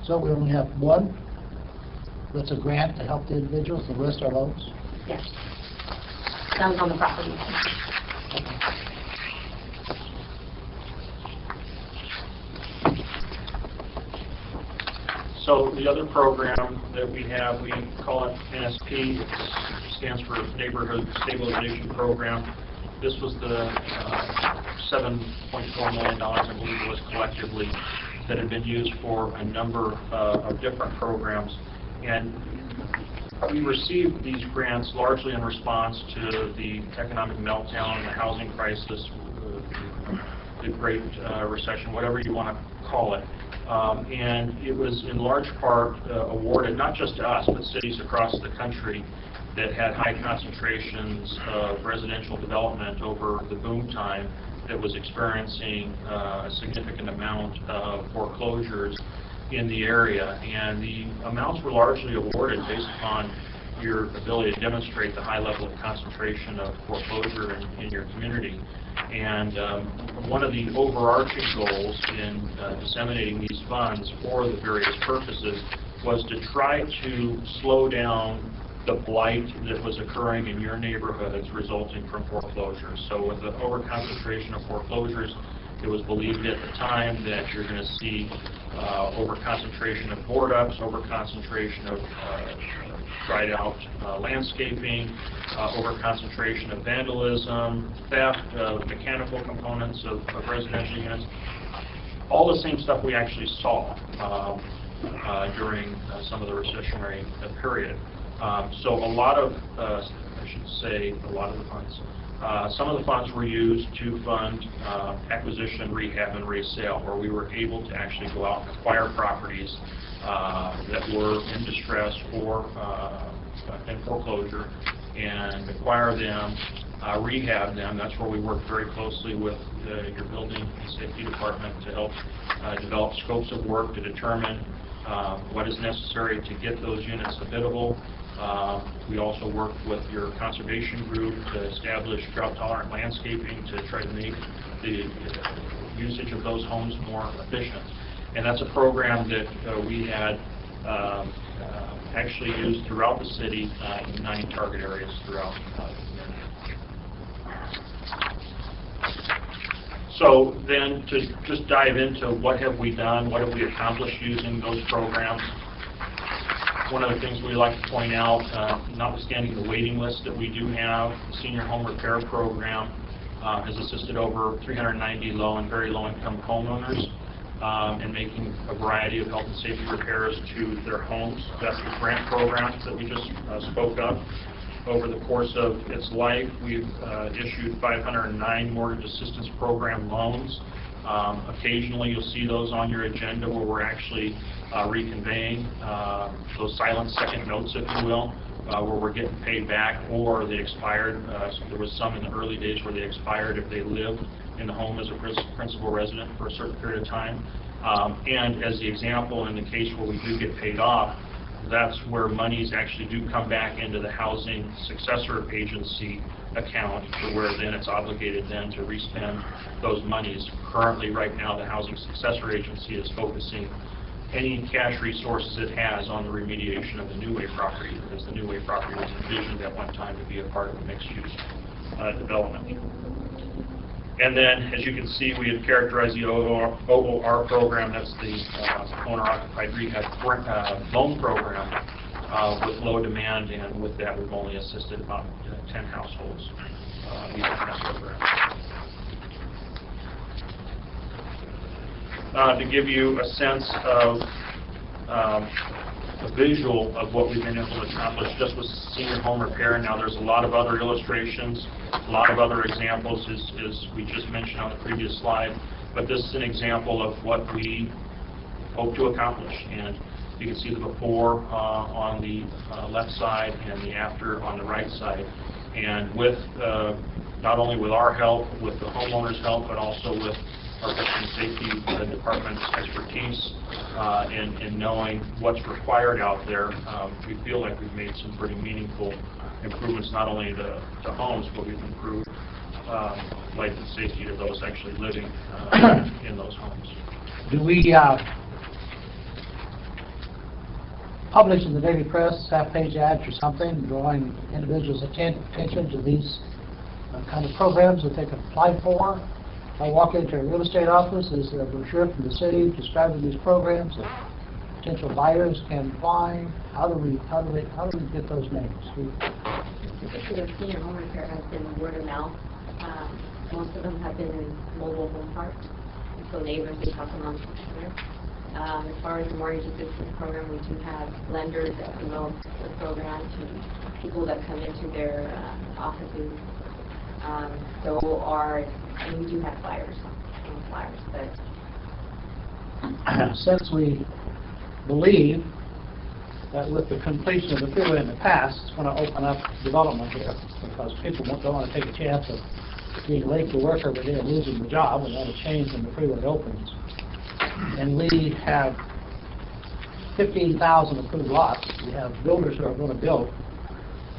So we only have one that's a grant to help the individuals, the rest are loans? Yes. Loans on the property. So the other program that we have, we call it NSP. It stands for Neighborhood Stabilization Program. This was the $7.4 million, I believe it was collectively, that had been used for a number of different programs. And we received these grants largely in response to the economic meltdown and the housing crisis, the Great Recession, whatever you want to call it. And it was in large part awarded not just to us, but cities across the country that had high concentrations of residential development over the boom time that was experiencing a significant amount of foreclosures in the area. And the amounts were largely awarded based upon your ability to demonstrate the high level of concentration of foreclosure in your community. And one of the overarching goals in disseminating these funds for the various purposes was to try to slow down the blight that was occurring in your neighborhoods resulting from foreclosures. So with the overconcentration of foreclosures, it was believed at the time that you're going to see overconcentration of board ups, overconcentration of dried out landscaping, overconcentration of vandalism, theft of mechanical components of residential units. All the same stuff we actually saw during some of the recessionary period. So a lot of should say a lot of the funds. Some of the funds were used to fund acquisition, rehab, and resale, where we were able to actually go out and acquire properties that were in distress or in foreclosure and acquire them, rehab them. That's where we work very closely with your building and safety department to help develop scopes of work to determine what is necessary to get those units habitable. We also work with your conservation group to establish drought-tolerant landscaping to try to make the usage of those homes more efficient. And that's a program that we had actually used throughout the city in 9 target areas throughout the community. So then to just dive into what have we done, what have we accomplished using those programs. One of the things we like to point out, notwithstanding the waiting list that we do have, the Senior Home Repair Program has assisted over 390 low and very low-income homeowners in making a variety of health and safety repairs to their homes. That's the grant program that we just spoke of. Over the course of its life, we've issued 509 mortgage assistance program loans. Occasionally, you'll see those on your agenda where we're actually reconveying those silent second notes, if you will, where we're getting paid back, or they expired. So there was some in the early days where they expired if they lived in the home as a principal resident for a certain period of time. And as the example, in the case where we do get paid off, that's where monies actually do come back into the Housing Successor Agency account, to where then it's obligated then to respend those monies. Currently, right now, the Housing Successor Agency is focusing any cash resources it has on the remediation of the New Way property, because the New Way property was envisioned at one time to be a part of a mixed-use development. And then, as you can see, we have characterized the OOR program, that's the owner-occupied rehab loan program, with low demand, and with that we've only assisted about 10 households using that program. To give you a sense of a visual of what we've been able to accomplish just with senior home repair. Now, there's a lot of other illustrations, a lot of other examples, as we just mentioned on the previous slide, but this is an example of what we hope to accomplish. And you can see the before on the left side and the after on the right side. And with not only with our help, with the homeowners' help, but also with our Veteran Safety Department's expertise in knowing what's required out there, we feel like we've made some pretty meaningful improvements, not only to homes, but we've improved life and safety to those actually living in those homes. Do we publish in the daily press, half-page ads or something, drawing individuals' attention to these kind of programs that they can apply for? If I walk into a real estate office, is there a brochure from the city describing these programs that potential buyers can apply? How do we get those names? The senior home repair has been word of mouth. Most of them have been in mobile home parks, and so neighbors, they talk amongst each other. As far as the mortgage assistance program, we do have lenders that promote the program to people that come into their offices. And we do have flyers, but since we believe that with the completion of the freeway in the past, it's going to open up development here, because people don't want to take a chance of being late to work every day and losing the job without a change when the freeway opens. And we have 15,000 approved lots. We have builders who are going to build.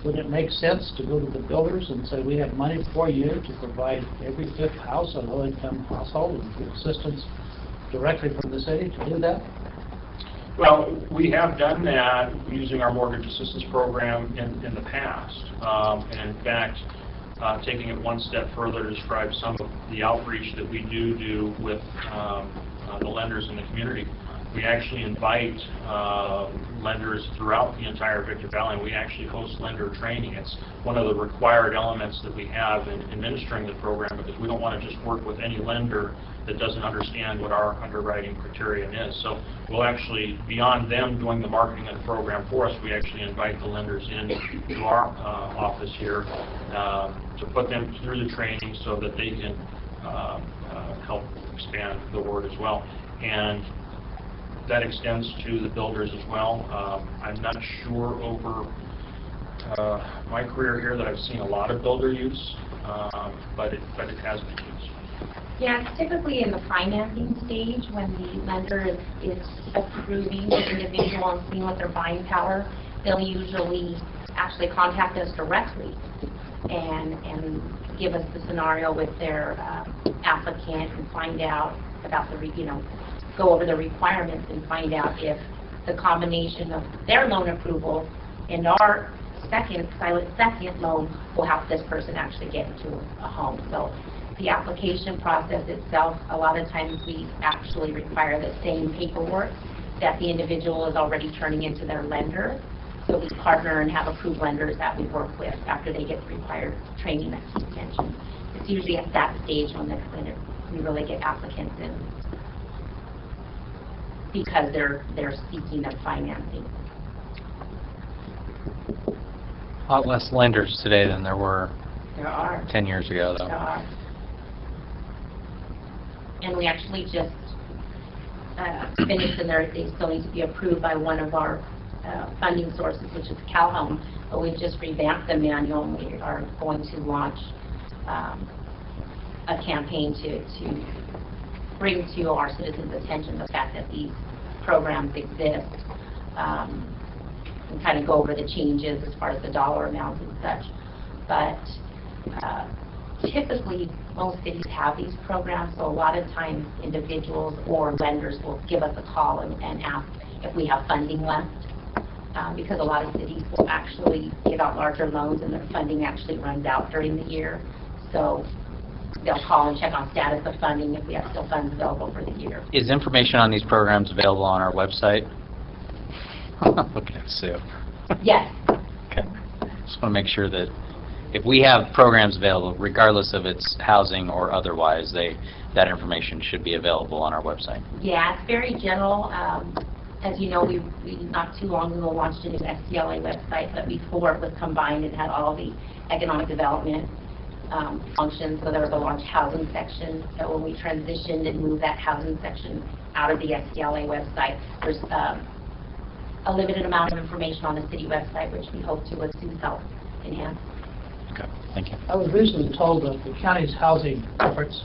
Would it make sense to go to the builders and say, we have money for you to provide every fifth house a low-income household and get assistance directly from the city to do that? Well, we have done that using our mortgage assistance program in the past. And in fact, taking it one step further to describe some of the outreach that we do with the lenders in the community. We actually invite lenders throughout the entire Victor Valley, and we actually host lender training. It's one of the required elements that we have in administering the program, because we don't want to just work with any lender that doesn't understand what our underwriting criterion is. So we'll actually, beyond them doing the marketing of the program for us, we actually invite the lenders in to our office here to put them through the training so that they can help expand the word as well. And that extends to the builders as well. I'm not sure over my career here that I've seen a lot of builder use, but it has been used. Yeah, it's typically in the financing stage when the lender is approving the individual and seeing what their buying power. They'll usually actually contact us directly and give us the scenario with their applicant and find out about the, go over the requirements and find out if the combination of their loan approval and our second loan will help this person actually get into a home. So the application process itself, a lot of times we actually require the same paperwork that the individual is already turning into their lender. So we partner and have approved lenders that we work with after they get the required training that Keith mentioned. It's usually at that stage when we really get applicants in, because they're seeking their financing. A lot less lenders today than there were There are. 10 years ago, though. There are. And we actually just finished, and they still need to be approved by one of our funding sources, which is CalHome. But we've just revamped the manual, and we are going to launch a campaign to bring to our citizens' attention the fact that these programs exist, and kind of go over the changes as far as the dollar amounts and such. But typically, most cities have these programs, so a lot of times individuals or lenders will give us a call and ask if we have funding left, because a lot of cities will actually give out larger loans and their funding actually runs out during the year. So they'll call and check on status of funding if we have still funds available for the year. Is information on these programs available on our website? Looking at Sue. Yes. Okay. Just want to make sure that if we have programs available, regardless of its housing or otherwise, that information should be available on our website. Yeah, it's very general. As you know, we not too long ago launched a new SDLA website, but before it was combined and had all the economic development functions. So there was a launch housing section. So when we transitioned and moved that housing section out of the SDLA website, there's a limited amount of information on the city website, which we hope to, with Sue's help, enhance. Okay, thank you. I was recently told that the county's housing efforts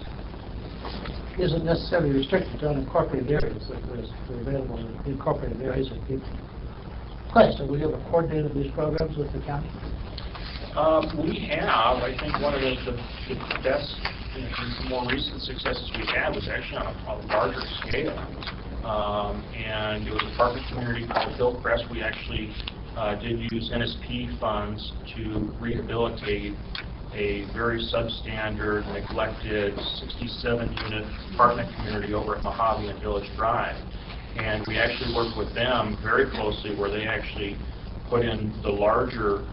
isn't necessarily restricted to unincorporated areas, that they're available in incorporated areas that people place. So will you ever coordinated these programs with the county? We have. I think one of the best and more recent successes we had was actually on a larger scale. And it was a partner community called Hillcrest. We actually did use NSP funds to rehabilitate a very substandard, neglected 67-unit apartment community over at Mojave and Village Drive. And we actually worked with them very closely, where they actually put in the larger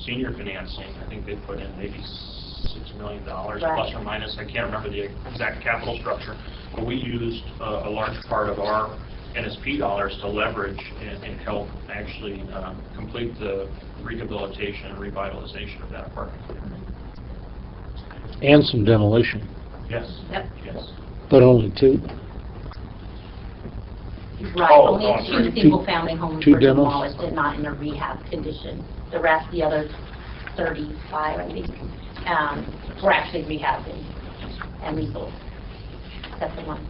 senior financing. I think they put in maybe $6 million plus or minus. I can't remember the exact capital structure, but we used a large part of our NSP dollars to leverage and help actually complete the rehabilitation and revitalization of that apartment community. And some demolition, Yes. Yep. Yes. but only two. Right, Oh, only oh, two two- single-family homes two were demos? demolished and not in a rehab condition. The rest, the other 35, I think, were actually rehabbed and resold. That's the one.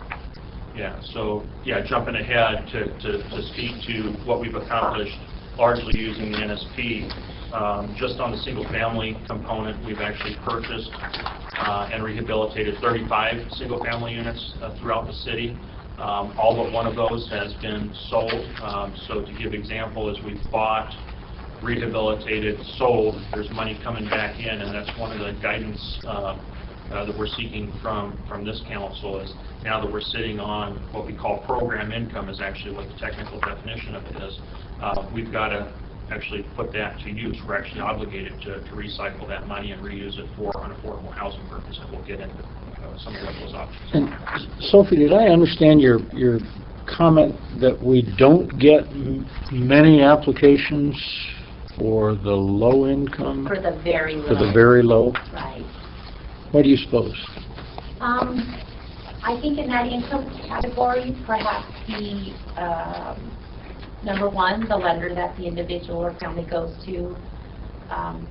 Yeah, so, jumping ahead to speak to what we've accomplished largely using the NSP, just on the single-family component, we've actually purchased and rehabilitated 35 single-family units throughout the city. All but one of those has been sold. So to give example, as we've bought, rehabilitated, sold, there's money coming back in, and that's one of the guidance that we're seeking from this council is, now that we're sitting on what we call program income, is actually what the technical definition of it is, we've got to actually put that to use. We're actually obligated to recycle that money and reuse it for unaffordable housing purposes. We'll get into some of what those options And are. Sophie, did I understand your comment that we don't get many applications for the low income? For the very low. For the very low? Right. Why do you suppose? I think in that income category, perhaps the, number one, the lender that the individual or family goes to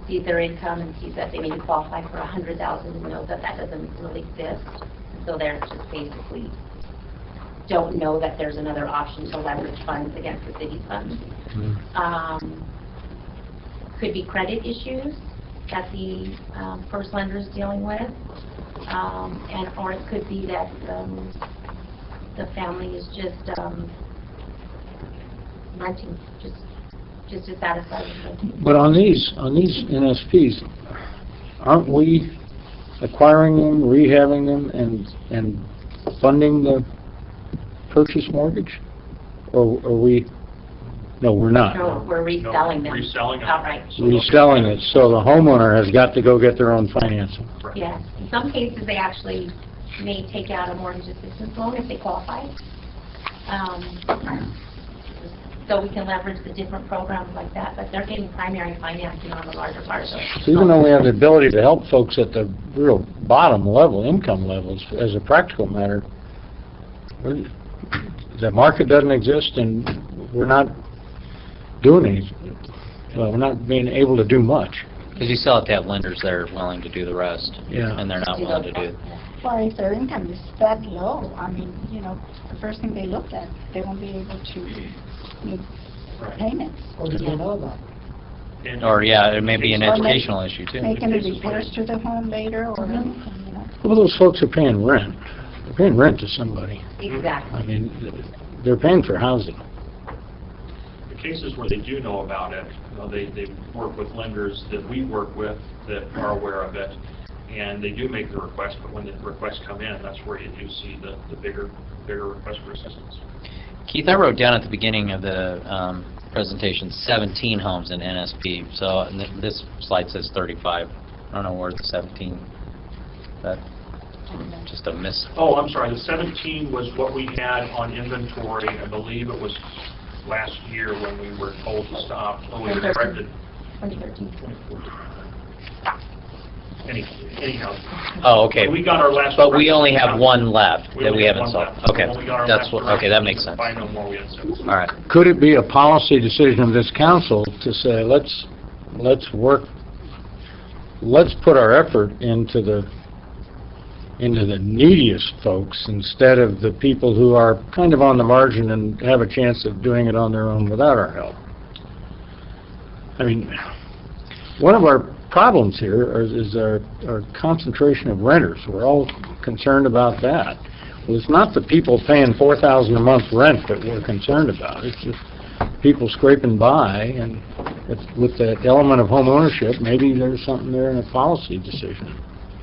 sees their income and sees that they maybe qualify for $100,000 and knows that that doesn't really exist. So they're just basically don't know that there's another option to leverage funds against the city's funds. Could be credit issues that the first lender is dealing with, or it could be that the family is just renting, just dissatisfied with renting. But on these NSPs, aren't we acquiring them, rehabbing them, and funding the purchase mortgage? Or are we? No, we're not. No, we're reselling them. Reselling them. Outright. Reselling it, so the homeowner has got to go get their own financing. Right. Yes. In some cases, they actually may take out a mortgage assistance loan if they qualify. So we can leverage the different programs like that, but they're getting primary financing on the larger part of it. So even though we have the ability to help folks at the real bottom level, income levels, as a practical matter, the market doesn't exist and we're not doing anything. Well, we're not being able to do much. Because you still have to have lenders that are willing to do the rest. Yeah. And they're not willing to do. Well, if their income is that low, I mean, the first thing they look at, they won't be able to make payments. Or do they know about it? And- Or, yeah, it may be an Or make- educational issue, too. Making the repairs to the home later or anything, Well, those folks are paying rent. They're paying rent to somebody. Exactly. I mean, they're paying for housing. The cases where they do know about it, they work with lenders that we work with that are aware of it, and they do make the request, but when the requests come in, that's where you do see the bigger request for assistance. Keith, I wrote down at the beginning of the presentation 17 homes in NSP. So this slide says 35. I don't know where the 17. That just a miss. Oh, I'm sorry, the 17 was what we had on inventory. I believe it was last year when we were told to stop. Oh, we were directed. 2013. Anyhow. Oh, okay. We got our last. But we only have one left that only we have haven't one solved. left. Okay, When we got our that's last what. Okay, that makes direction, sense. By no more, we had 17. All right. Could it be a policy decision of this council to say, let's put our effort into the neediest folks instead of the people who are kind of on the margin and have a chance of doing it on their own without our help? I mean, one of our problems here is our concentration of renters. We're all concerned about that. Well, it's not the people paying $4,000 a month rent that we're concerned about. It's just people scraping by, and with the element of home ownership, maybe there's something there in a policy decision.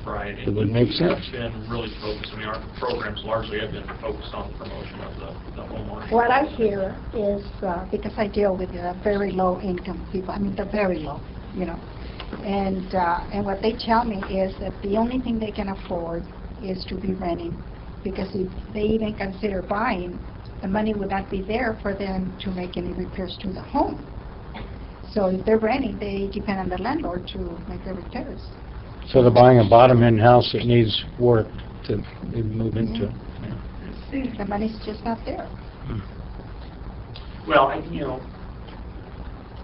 Right. It would make sense. We've been really focused, our programs largely have been focused on the promotion of the homeowner. What I hear is, because I deal with very low income people, I mean, they're very low, and what they tell me is that the only thing they can afford is to be renting, because if they even consider buying, the money would not be there for them to make any repairs to the home. So if they're renting, they depend on the landlord to make the repairs. So they're buying a bottom-end house that needs work to move into. The money's just not there. Well,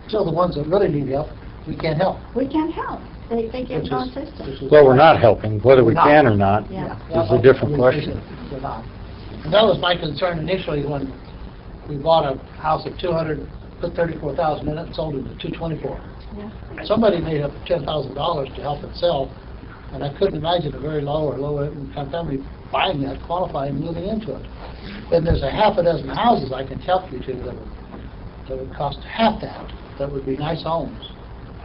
So the ones that really need help, we can't help. We can't help. They get Which no is- assistance. which is- Well, we're not helping. Whether we We're not. can or not Yeah. is a different question. We're not. And that was my concern initially when we bought a house at 200, put 34,000 in it, and sold it at 224. Yeah. Somebody made up $10,000 to help it sell, and I couldn't imagine a very low or low income family buying that, qualifying, and moving into it. Then there's a half a dozen houses I can help you to that would cost half that would be nice homes,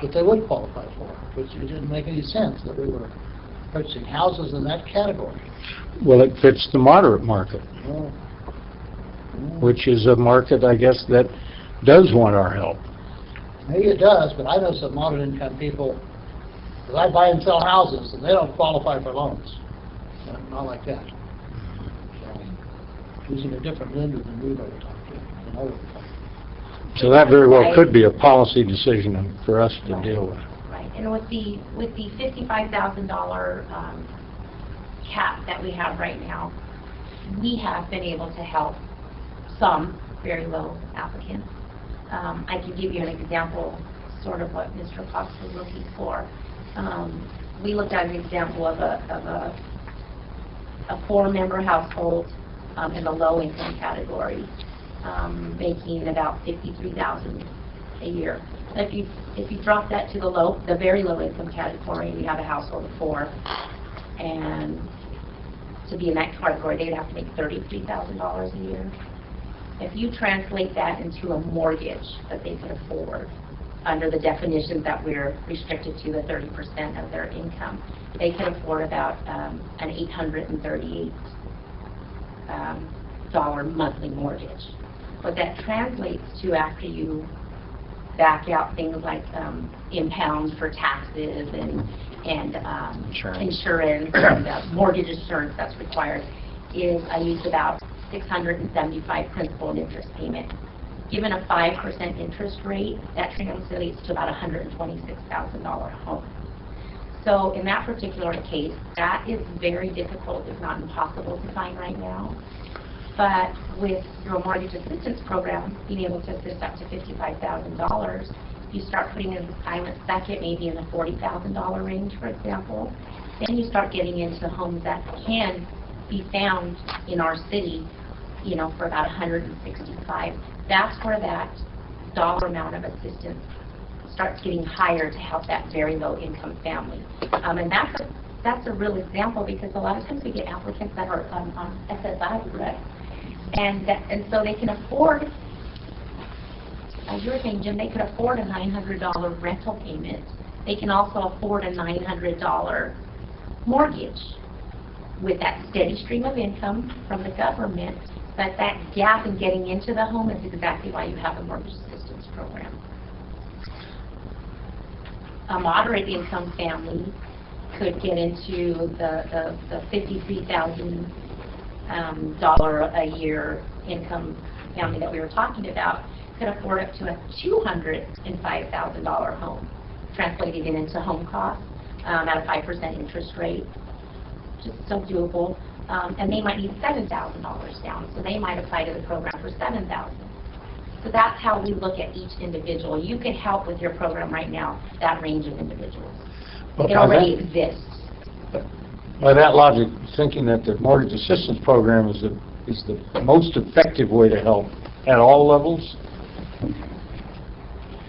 that they would qualify for, which it didn't make any sense that we were purchasing houses in that category. Well, it fits the moderate market, which is a market, I guess, that does want our help. Maybe it does, but I know some moderate income people, because I buy and sell houses, and they don't qualify for loans. Not like that. So, using a different lender than we've ever talked to. And I would talk to. So that very well could be a policy decision for us to deal with. Right, and with the $55,000 cap that we have right now, we have been able to help some very low applicants. I can give you an example, sort of what Mr. Cox was looking for. We looked at an example of a 4-member household in the low-income category, making about $53,000 a year. If you drop that to the very low-income category, and you have a household of 4, and to be in that category, they'd have to make $33,000 a year. If you translate that into a mortgage that they could afford, under the definitions that we're restricted to, the 30% of their income, they could afford about an $838 monthly mortgage. What that translates to after you back out things like impounds for taxes and insurance and mortgage insurance that's required, is I used about $675 principal and interest payment. Given a 5% interest rate, that translates to about $126,000 home. So in that particular case, that is very difficult, if not impossible, to find right now. But with your mortgage assistance program being able to assist up to $55,000, you start putting in assignments that get maybe in the $40,000 range, for example. Then you start getting into homes that can be found in our city, you know, for about $165,000. That's where that dollar amount of assistance starts getting higher to help that very low income family. And that's a real example, because a lot of times we get applicants that are on SSI, correct? And so they can afford, as you were saying, Jim, they could afford a $900 rental payment. They can also afford a $900 mortgage with that steady stream of income from the government. But that gap in getting into the home is exactly why you have a mortgage assistance program. A moderate income family could get into the $53,000 a year income family that we were talking about, could afford up to a $205,000 home, translated it into home costs at a 5% interest rate, which is still doable. And they might need $7,000 down, so they might apply to the program for $7,000. So that's how we look at each individual. You could help with your program right now, that range of individuals. It already exists. By that logic, thinking that the mortgage assistance program is the most effective way to help at all levels,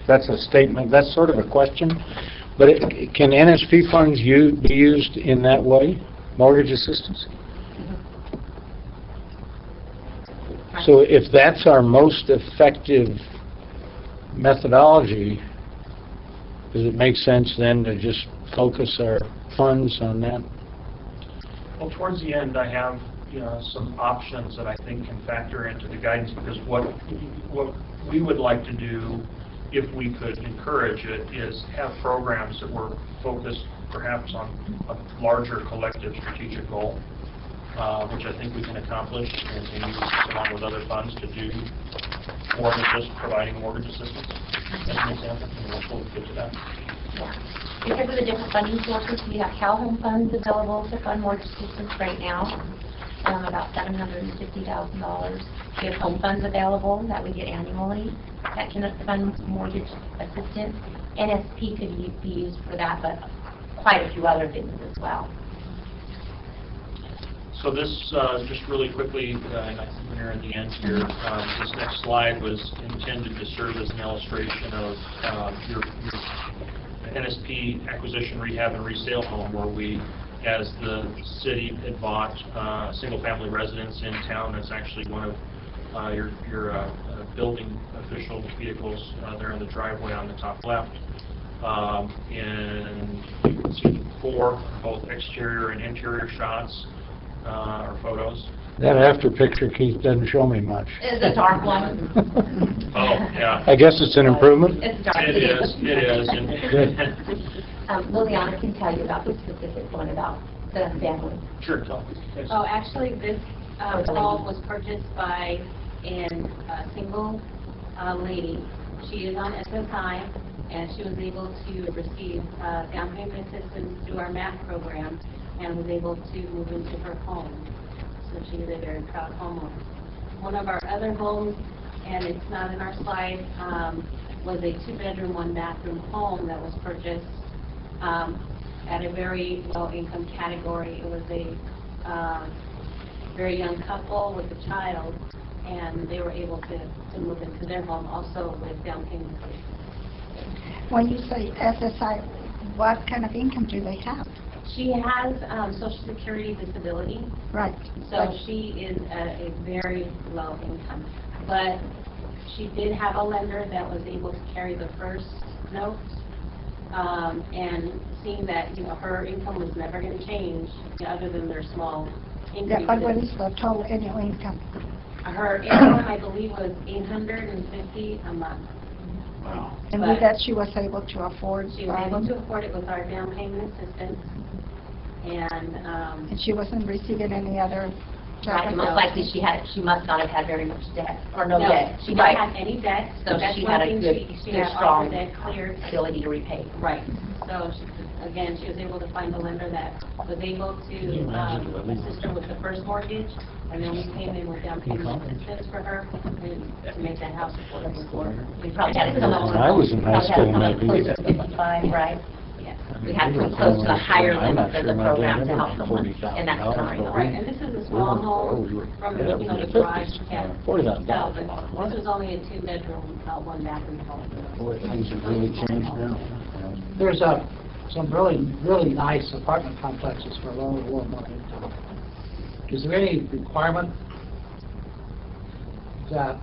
that's a statement, that's sort of a question. But can NSP funds be used in that way, mortgage assistance? So if that's our most effective methodology, does it make sense then to just focus our funds on that? Well, towards the end, I have some options that I think can factor into the guidance, because what we would like to do, if we could encourage it, is have programs that were focused perhaps on a larger collective strategic goal, which I think we can accomplish and use along with other funds to do more than just providing mortgage assistance, as an example, and we'll get to that. Yeah. Because of the different funding sources, we have CalHome funds available to fund mortgage assistance right now, about $750,000. We have home funds available that we get annually that can fund mortgage assistance. NSP could be used for that, but quite a few other things as well. So this, just really quickly, and I think we're near the end here, this next slide was intended to serve as an illustration of your NSP acquisition, rehab, and resale home, where we, as the city, had bought a single-family residence in town. That's actually one of your building official vehicles there in the driveway on the top left. And you can see 4, both exterior and interior shots or photos. That after picture, Keith, doesn't show me much. It's a dark one. Oh, yeah. I guess it's an improvement? It's dark. It is. And Liliana can tell you about the specific one about the family. Sure, tell. Yes. Oh, actually, this home was purchased by a single lady. She is on SSI, and she was able to receive down payment assistance through our MAP program, and was able to move into her home. So she is a very proud homeowner. One of our other homes, and it's not in our slide, was a 2-bedroom, 1-bathroom home that was purchased at a very low-income category. It was a very young couple with a child, and they were able to move into their home also with down payment assistance. When you say SSI, what kind of income do they have? She has Social Security disability, Right. so she is at a very low income. But she did have a lender that was able to carry the first note, and seeing that her income was never going to change, other than their small increases. Yeah, but what is the total annual income? Her income, I believe, was $850 a month. Wow. And But with that, she was able to afford She was able to afford it with our down payment assistance, and she wasn't receiving any other job. Right, most likely she must not have had very much debt, or no debt. She Right. didn't have any debt. So That's she one had a thing good, she good, had all strong her debt cleared. ability to repay. Right. So, again, she was able to find a lender that was able to assist her with the first mortgage, and then we came in with down payment assistance for her and to make that house affordable for her. We probably had it come up. When I was in high school, maybe. Close to 55, right? Yes. We had to come close to the higher I'm limit not of sure the my dad program to ever help had someone $40,000, in that scenario. but Right, and this is a small home from the garage to have $40,000. itself, but this was only a 2-bedroom, 1-bathroom home. Boy, things have really changed now. There's some really nice apartment complexes for low and income. Is there any requirement that,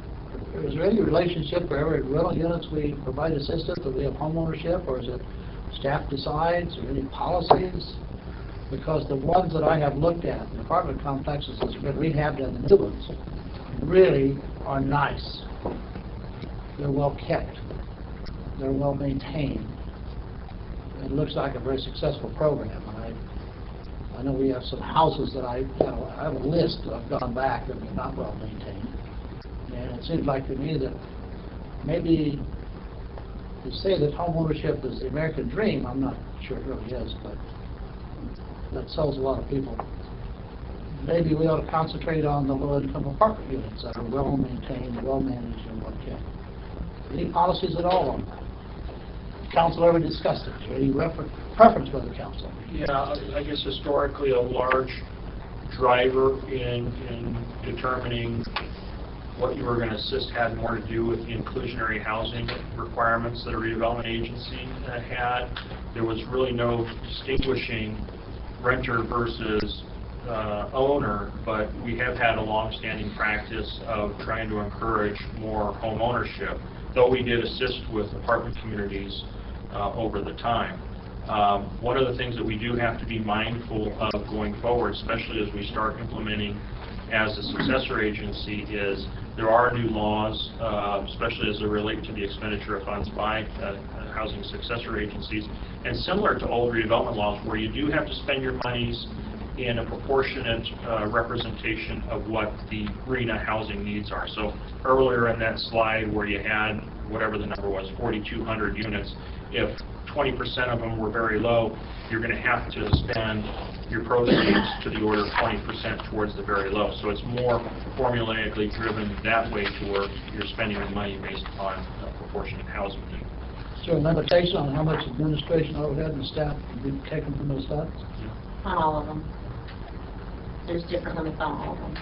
is there any relationship for every rental units we provide assistance, that we have homeownership, or is it staff decides, or any policies? Because the ones that I have looked at, the apartment complexes that's been rehabbed and the new ones, really are nice. They're well kept. They're well maintained. It looks like a very successful program. And I know we have some houses that I have a list that I've gone back that are not well maintained. And it seems like to me that maybe to say that home ownership is the American dream, I'm not sure it really is, but that sells a lot of people. Maybe we ought to concentrate on the low-income apartment units that are well maintained, well managed, and well kept. Any policies at all on that? Council ever discussed it? Is there any preference by the council? Yeah, I guess historically a large driver in determining what you were going to assist had more to do with the inclusionary housing requirements that a redevelopment agency had. There was really no distinguishing renter versus owner, but we have had a long-standing practice of trying to encourage more home ownership, though we did assist with apartment communities over the time. One of the things that we do have to be mindful of going forward, especially as we start implementing as a successor agency, is there are new laws, especially as they relate to the expenditure of funds by housing successor agencies, and similar to old redevelopment laws, where you do have to spend your monies in a proportionate representation of what the RHNA housing needs are. So earlier in that slide where you had whatever the number was, 4,200 units, if 20% of them were very low, you're going to have to spend your proceeds to the order of 20% towards the very low. So it's more formulaically driven that way to where you're spending your money based upon proportionate housing need. Is there a limitation on how much administration overhead and staff can be taken from those funds? On all of them. There's different limits on all of them.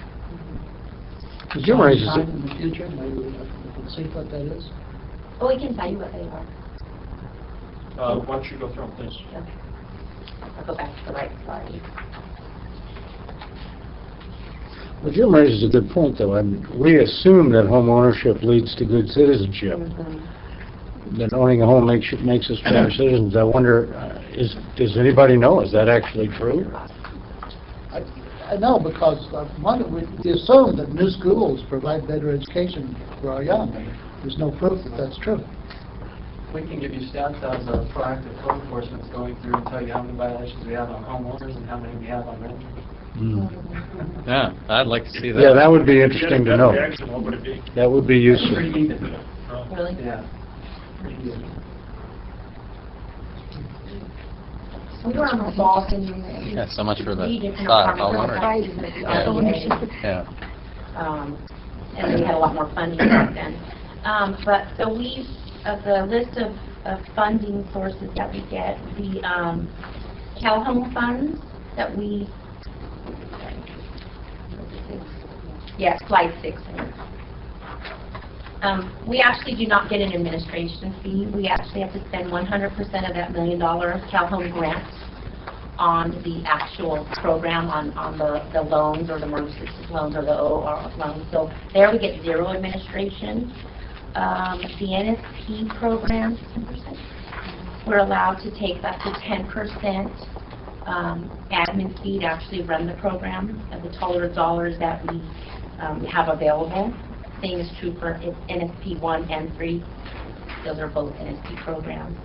Jim raises it. In the future, maybe we can see what that is. Well, we can tell you what they are. Why don't you go through them, please? Okay. I'll go back to the right slide. Well, Jim raises a good point, though, and we assume that home ownership leads to good citizenship. that owning a home makes us better citizens. I wonder, does anybody know? Is that actually true? I know, because we assume that new schools provide better education for our young. There's no proof that that's true. We can give you stats as a proactive code enforcement is going through and tell you how many violations we have on homeowners and how many we have on renters. Yeah, I'd like to see that. Yeah, that would be interesting to know. What would it be? That would be useful. Pretty neat. Really? Yeah. Pretty good. We were involved in Yeah, so much for the Three different thought. I departments. wonder. Yeah. Yeah. And we had a lot more funding back then. But so the list of funding sources that we get, the CalHome funds that we, slide 6. We actually do not get an administration fee. We actually have to spend 100% of that $1 million CalHome grant on the actual program, on the loans or the mortgage assistance loans or the OR loans. So there we get 0 administration. The NSP program, 10%. We're allowed to take up to 10% admin fee to actually run the program of the total dollars that we have available. Same is true for NSP 1 and 3. Those are both NSP programs.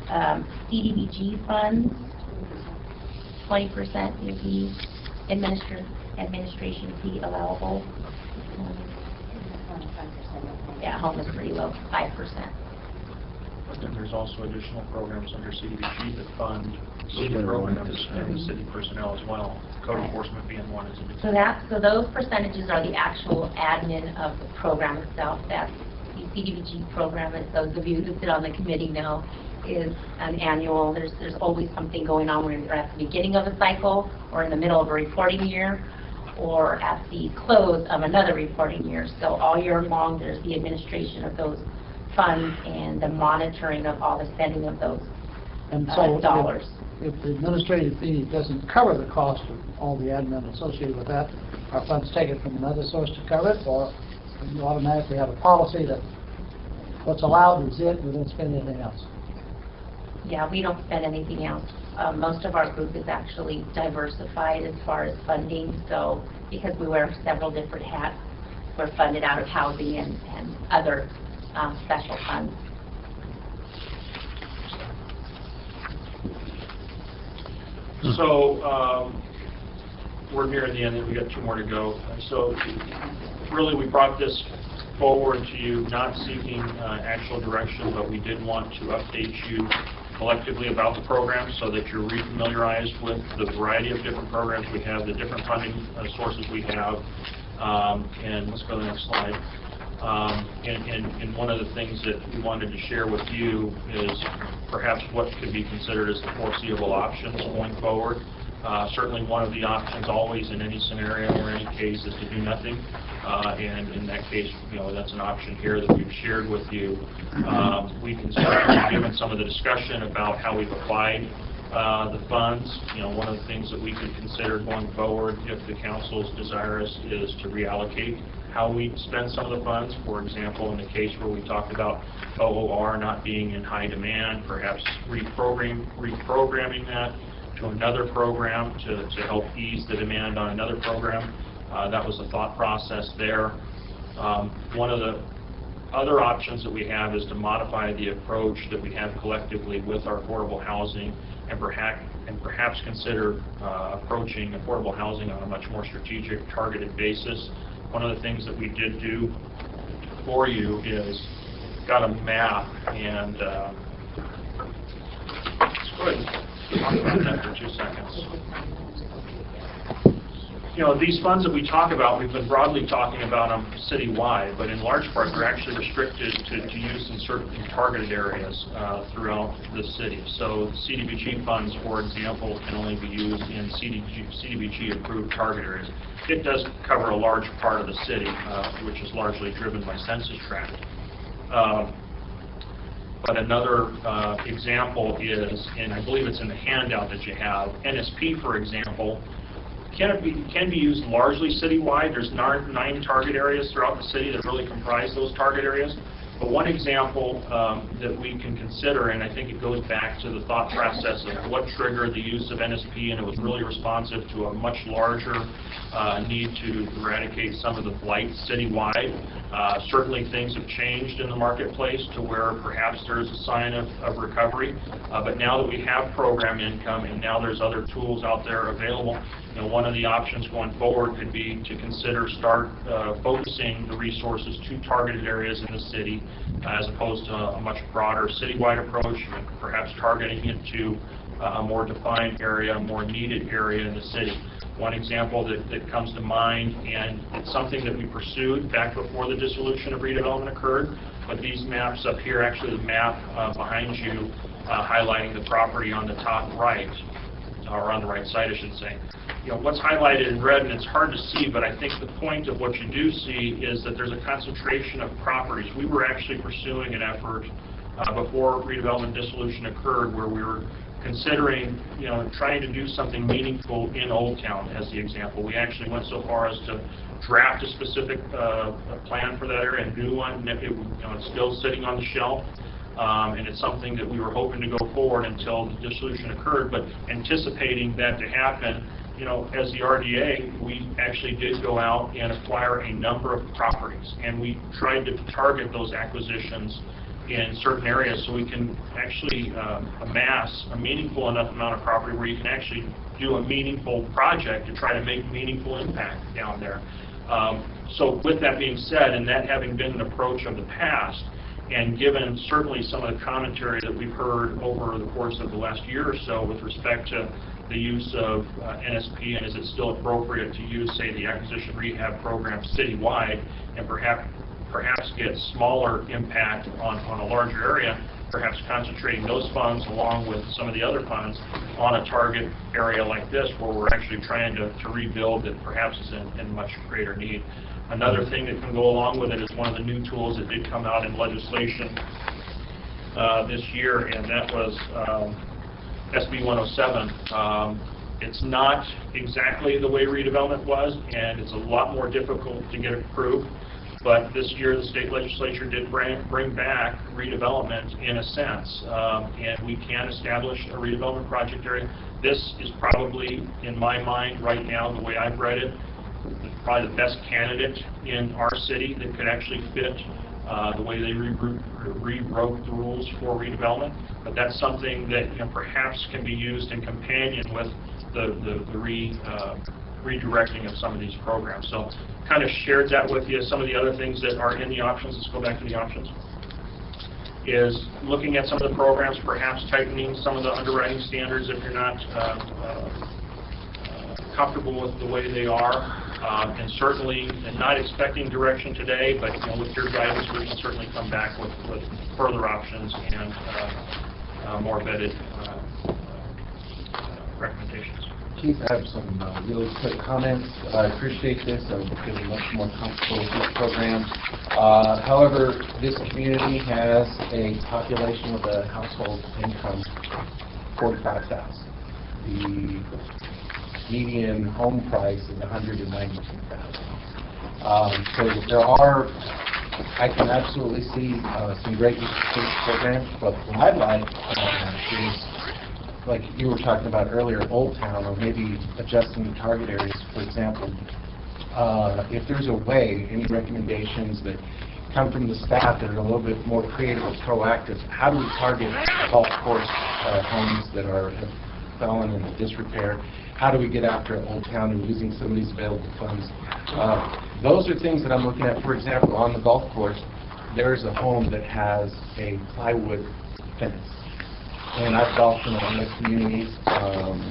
CDBG funds, 20% is the administration fee allowable. Yeah, home is pretty low, 5%. But then there's also additional programs under CDBG that fund city programs and city personnel as well. Code enforcement being one is a So those percentages are the actual admin of the program itself. That the CDBG program, as those of you who sit on the committee know, is an annual. There's always something going on. We're either at the beginning of a cycle, or in the middle of a reporting year, or at the close of another reporting year. So all year long, there's the administration of those funds and the monitoring of all the spending of those And so dollars. If the administrative fee doesn't cover the cost of all the admin associated with that, our funds take it from another source to cover it, or you automatically have a policy that what's allowed is it, we don't spend anything else. Yeah, we don't spend anything else. Most of our group is actually diversified as far as funding, so because we wear several different hats, we're funded out of housing and other special funds. So we're near the end, and we got 2 more to go. So really, we brought this forward to you, not seeking actual direction, but we did want to update you collectively about the program so that you're refamiliarized with the variety of different programs we have, the different funding sources we have. And let's go to the next slide. And one of the things that we wanted to share with you is perhaps what could be considered as the foreseeable options going forward. Certainly one of the options always in any scenario or any case is to do nothing. And in that case, that's an option here that we've shared with you. We can certainly, given some of the discussion about how we've applied the funds, one of the things that we could consider going forward, if the council is desirous, is to reallocate how we spend some of the funds. For example, in the case where we talked about OOR not being in high demand, perhaps reprogramming that to another program to help ease the demand on another program. That was the thought process there. One of the other options that we have is to modify the approach that we have collectively with our affordable housing, and perhaps consider approaching affordable housing on a much more strategic, targeted basis. One of the things that we did do for you is got a map, and let's go ahead and talk about that for 2 seconds. These funds that we talk about, we've been broadly talking about them citywide, but in large part they're actually restricted to use in certain targeted areas throughout the city. So CDBG funds, for example, can only be used in CDBG-approved target areas. It does cover a large part of the city, which is largely driven by census tract. But another example is, and I believe it's in the handout that you have, NSP, for example, can be used largely citywide. There's 9 target areas throughout the city that really comprise those target areas. But one example that we can consider, and I think it goes back to the thought process of what triggered the use of NSP, and it was really responsive to a much larger need to eradicate some of the blight citywide. Certainly things have changed in the marketplace to where perhaps there's a sign of recovery, but now that we have program income and now there's other tools out there available, one of the options going forward could be to consider focusing the resources to targeted areas in the city as opposed to a much broader citywide approach, perhaps targeting it to a more defined area, a more needed area in the city. One example that comes to mind, and it's something that we pursued back before the dissolution of redevelopment occurred, but these maps up here, actually the map behind you highlighting the property on the top right, or on the right side I should say. What's highlighted in red, and it's hard to see, but I think the point of what you do see is that there's a concentration of properties. We were actually pursuing an effort before redevelopment dissolution occurred where we were considering, trying to do something meaningful in Old Town as the example. We actually went so far as to draft a specific plan for that area, a new one. It's still sitting on the shelf. And it's something that we were hoping to go forward until the dissolution occurred, but anticipating that to happen, as the RDA, we actually did go out and acquire a number of properties, and we tried to target those acquisitions in certain areas so we can actually amass a meaningful enough amount of property where you can actually do a meaningful project to try to make meaningful impact down there. So with that being said, and that having been an approach of the past, and given certainly some of the commentary that we've heard over the course of the last year or so with respect to the use of NSP, and is it still appropriate to use, say, the acquisition rehab program citywide and perhaps get smaller impact on a larger area, perhaps concentrating those funds along with some of the other funds on a target area like this where we're actually trying to rebuild that perhaps is in much greater need. Another thing that can go along with it is one of the new tools that did come out in legislation this year, and that was SB 107. It's not exactly the way redevelopment was, and it's a lot more difficult to get approved. But this year, the state legislature did bring back redevelopment in a sense, and we can establish a redevelopment project area. This is probably, in my mind right now, the way I've read it, probably the best candidate in our city that could actually fit the way they rewrote the rules for redevelopment. But that's something that perhaps can be used in companion with the redirecting of some of these programs. So kind of shared that with you. Some of the other things that are in the options, let's go back to the options, is looking at some of the programs, perhaps tightening some of the underwriting standards if you're not comfortable with the way they are. And certainly, and not expecting direction today, but with your guidance, we can certainly come back with further options and more vetted recommendations. Chief, I have some really quick comments. I appreciate this. I'm feeling much more comfortable with this program. However, this community has a population with a household income $45,000. The median home price is $192,000. So there are, I can absolutely see some great use of this program, but what I'd like is, like you were talking about earlier, Old Town, or maybe adjusting the target areas, for example. If there's a way, any recommendations that come from the staff that are a little bit more creative or proactive, how do we target golf course homes that have fallen into disrepair? How do we get after Old Town and using some of these available funds? Those are things that I'm looking at. For example, on the golf course, there's a home that has a plywood fence. And I've golfed in the communities, and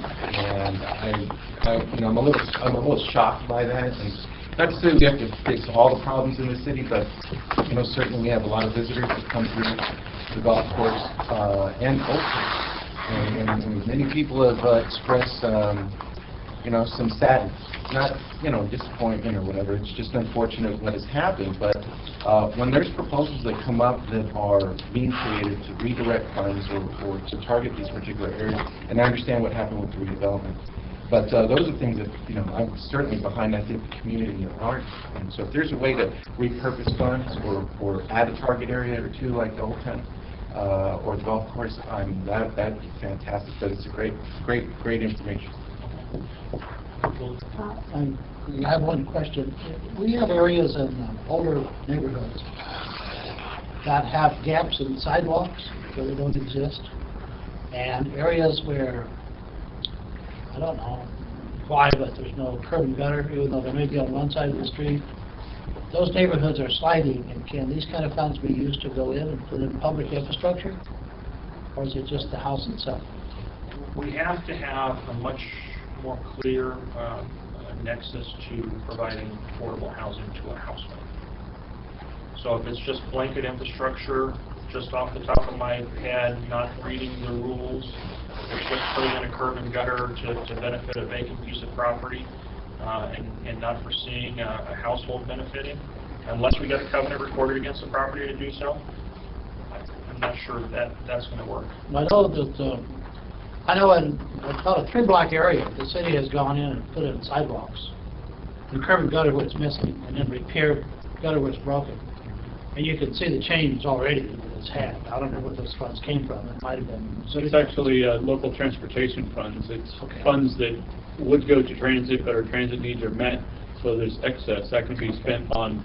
I'm a little shocked by that. And not to say we have to fix all the problems in the city, but certainly we have a lot of visitors that come through the golf course and Old Town. And many people have expressed, some sadness, not, disappointment or whatever. It's just unfortunate what has happened. But when there's proposals that come up that are being created to redirect funds or to target these particular areas, and I understand what happened with the redevelopment, But those are things that, I'm certainly behind, I think, the community at large. And so if there's a way to repurpose funds or add a target area or two like the Old Town or the golf course, that'd be fantastic. But it's a great information. I have one question. We have areas in older neighborhoods that have gaps in sidewalks where they don't exist, and areas where, I don't know why, but there's no curb and gutter, even though they may be on one side of the street. Those neighborhoods are sliding, and can these kind of funds be used to go in and put in public infrastructure, or is it just the house itself? We have to have a much more clear nexus to providing affordable housing to a household. So if it's just blanket infrastructure, just off the top of my head, not reading the rules, it's just putting in a curb and gutter to benefit a vacant piece of property, and not foreseeing a household benefiting, unless we get a covenant recorded against the property to do so, I'm not sure that's going to work. I know that I know in about a 3-block area, the city has gone in and put in sidewalks, and curb and gutter where it's missing, and then repair gutter where it's broken. And you can see the change already that it's had. I don't know where those funds came from. It might have been... It's actually local transportation funds. It's funds that would go to transit, but our transit needs are met, so there's excess. That can be spent on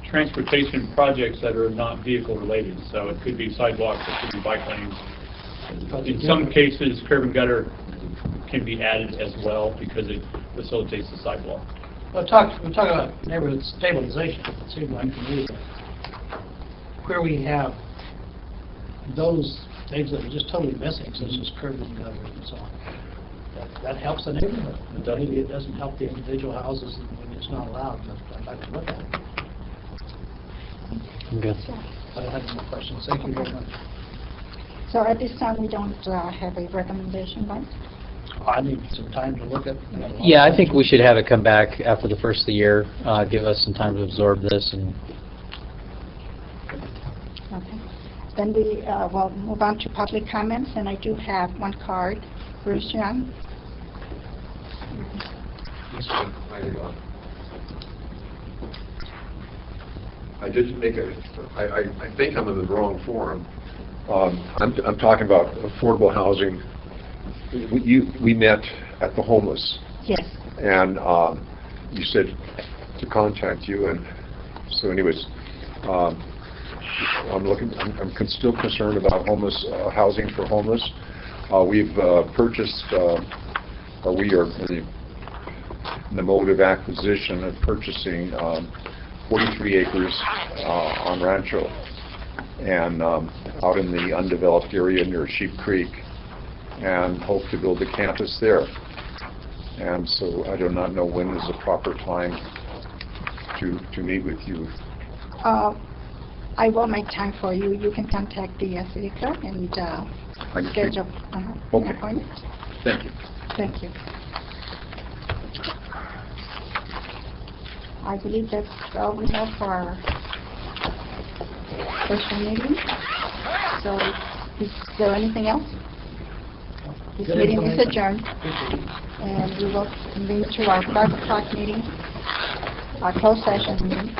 transportation projects that are not vehicle related. So it could be sidewalks, it could be bike lanes. In some cases, curb and gutter can be added as well because it facilitates the sidewalk. Well, we're talking about neighborhood stabilization, it seems like to me, where we have those things that are just totally missing, such as curb and gutter and so on. That helps the neighborhood. Maybe it doesn't help the individual houses when it's not allowed, but I'd like to look at it. Good. I don't have any more questions. Thank you very much. So at this time, we don't have a recommendation, right? I need some time to look at. Yeah, I think we should have it come back after the first of the year, give us some time to absorb this. And Okay. Then we will move on to public comments, and I do have one card. Bruce Young. I didn't make I think I'm in the wrong forum. I'm talking about affordable housing. We met at the homeless. Yes. And you said to contact you, and so anyways, I'm still concerned about homeless housing for homeless. We've purchased, or we are in the mode of acquisition of purchasing 43 acres on Rancho, and out in the undeveloped area near Sheep Creek, and hope to build a campus there. And so I do not know when is the proper time to meet with you. I will make time for you. You can contact the city clerk and schedule an appointment. Thank you. Thank you. I believe that's all we have for our special meeting. So is there anything else? This meeting is adjourned, and we will convene to our 5 o'clock meeting, our closed session meeting.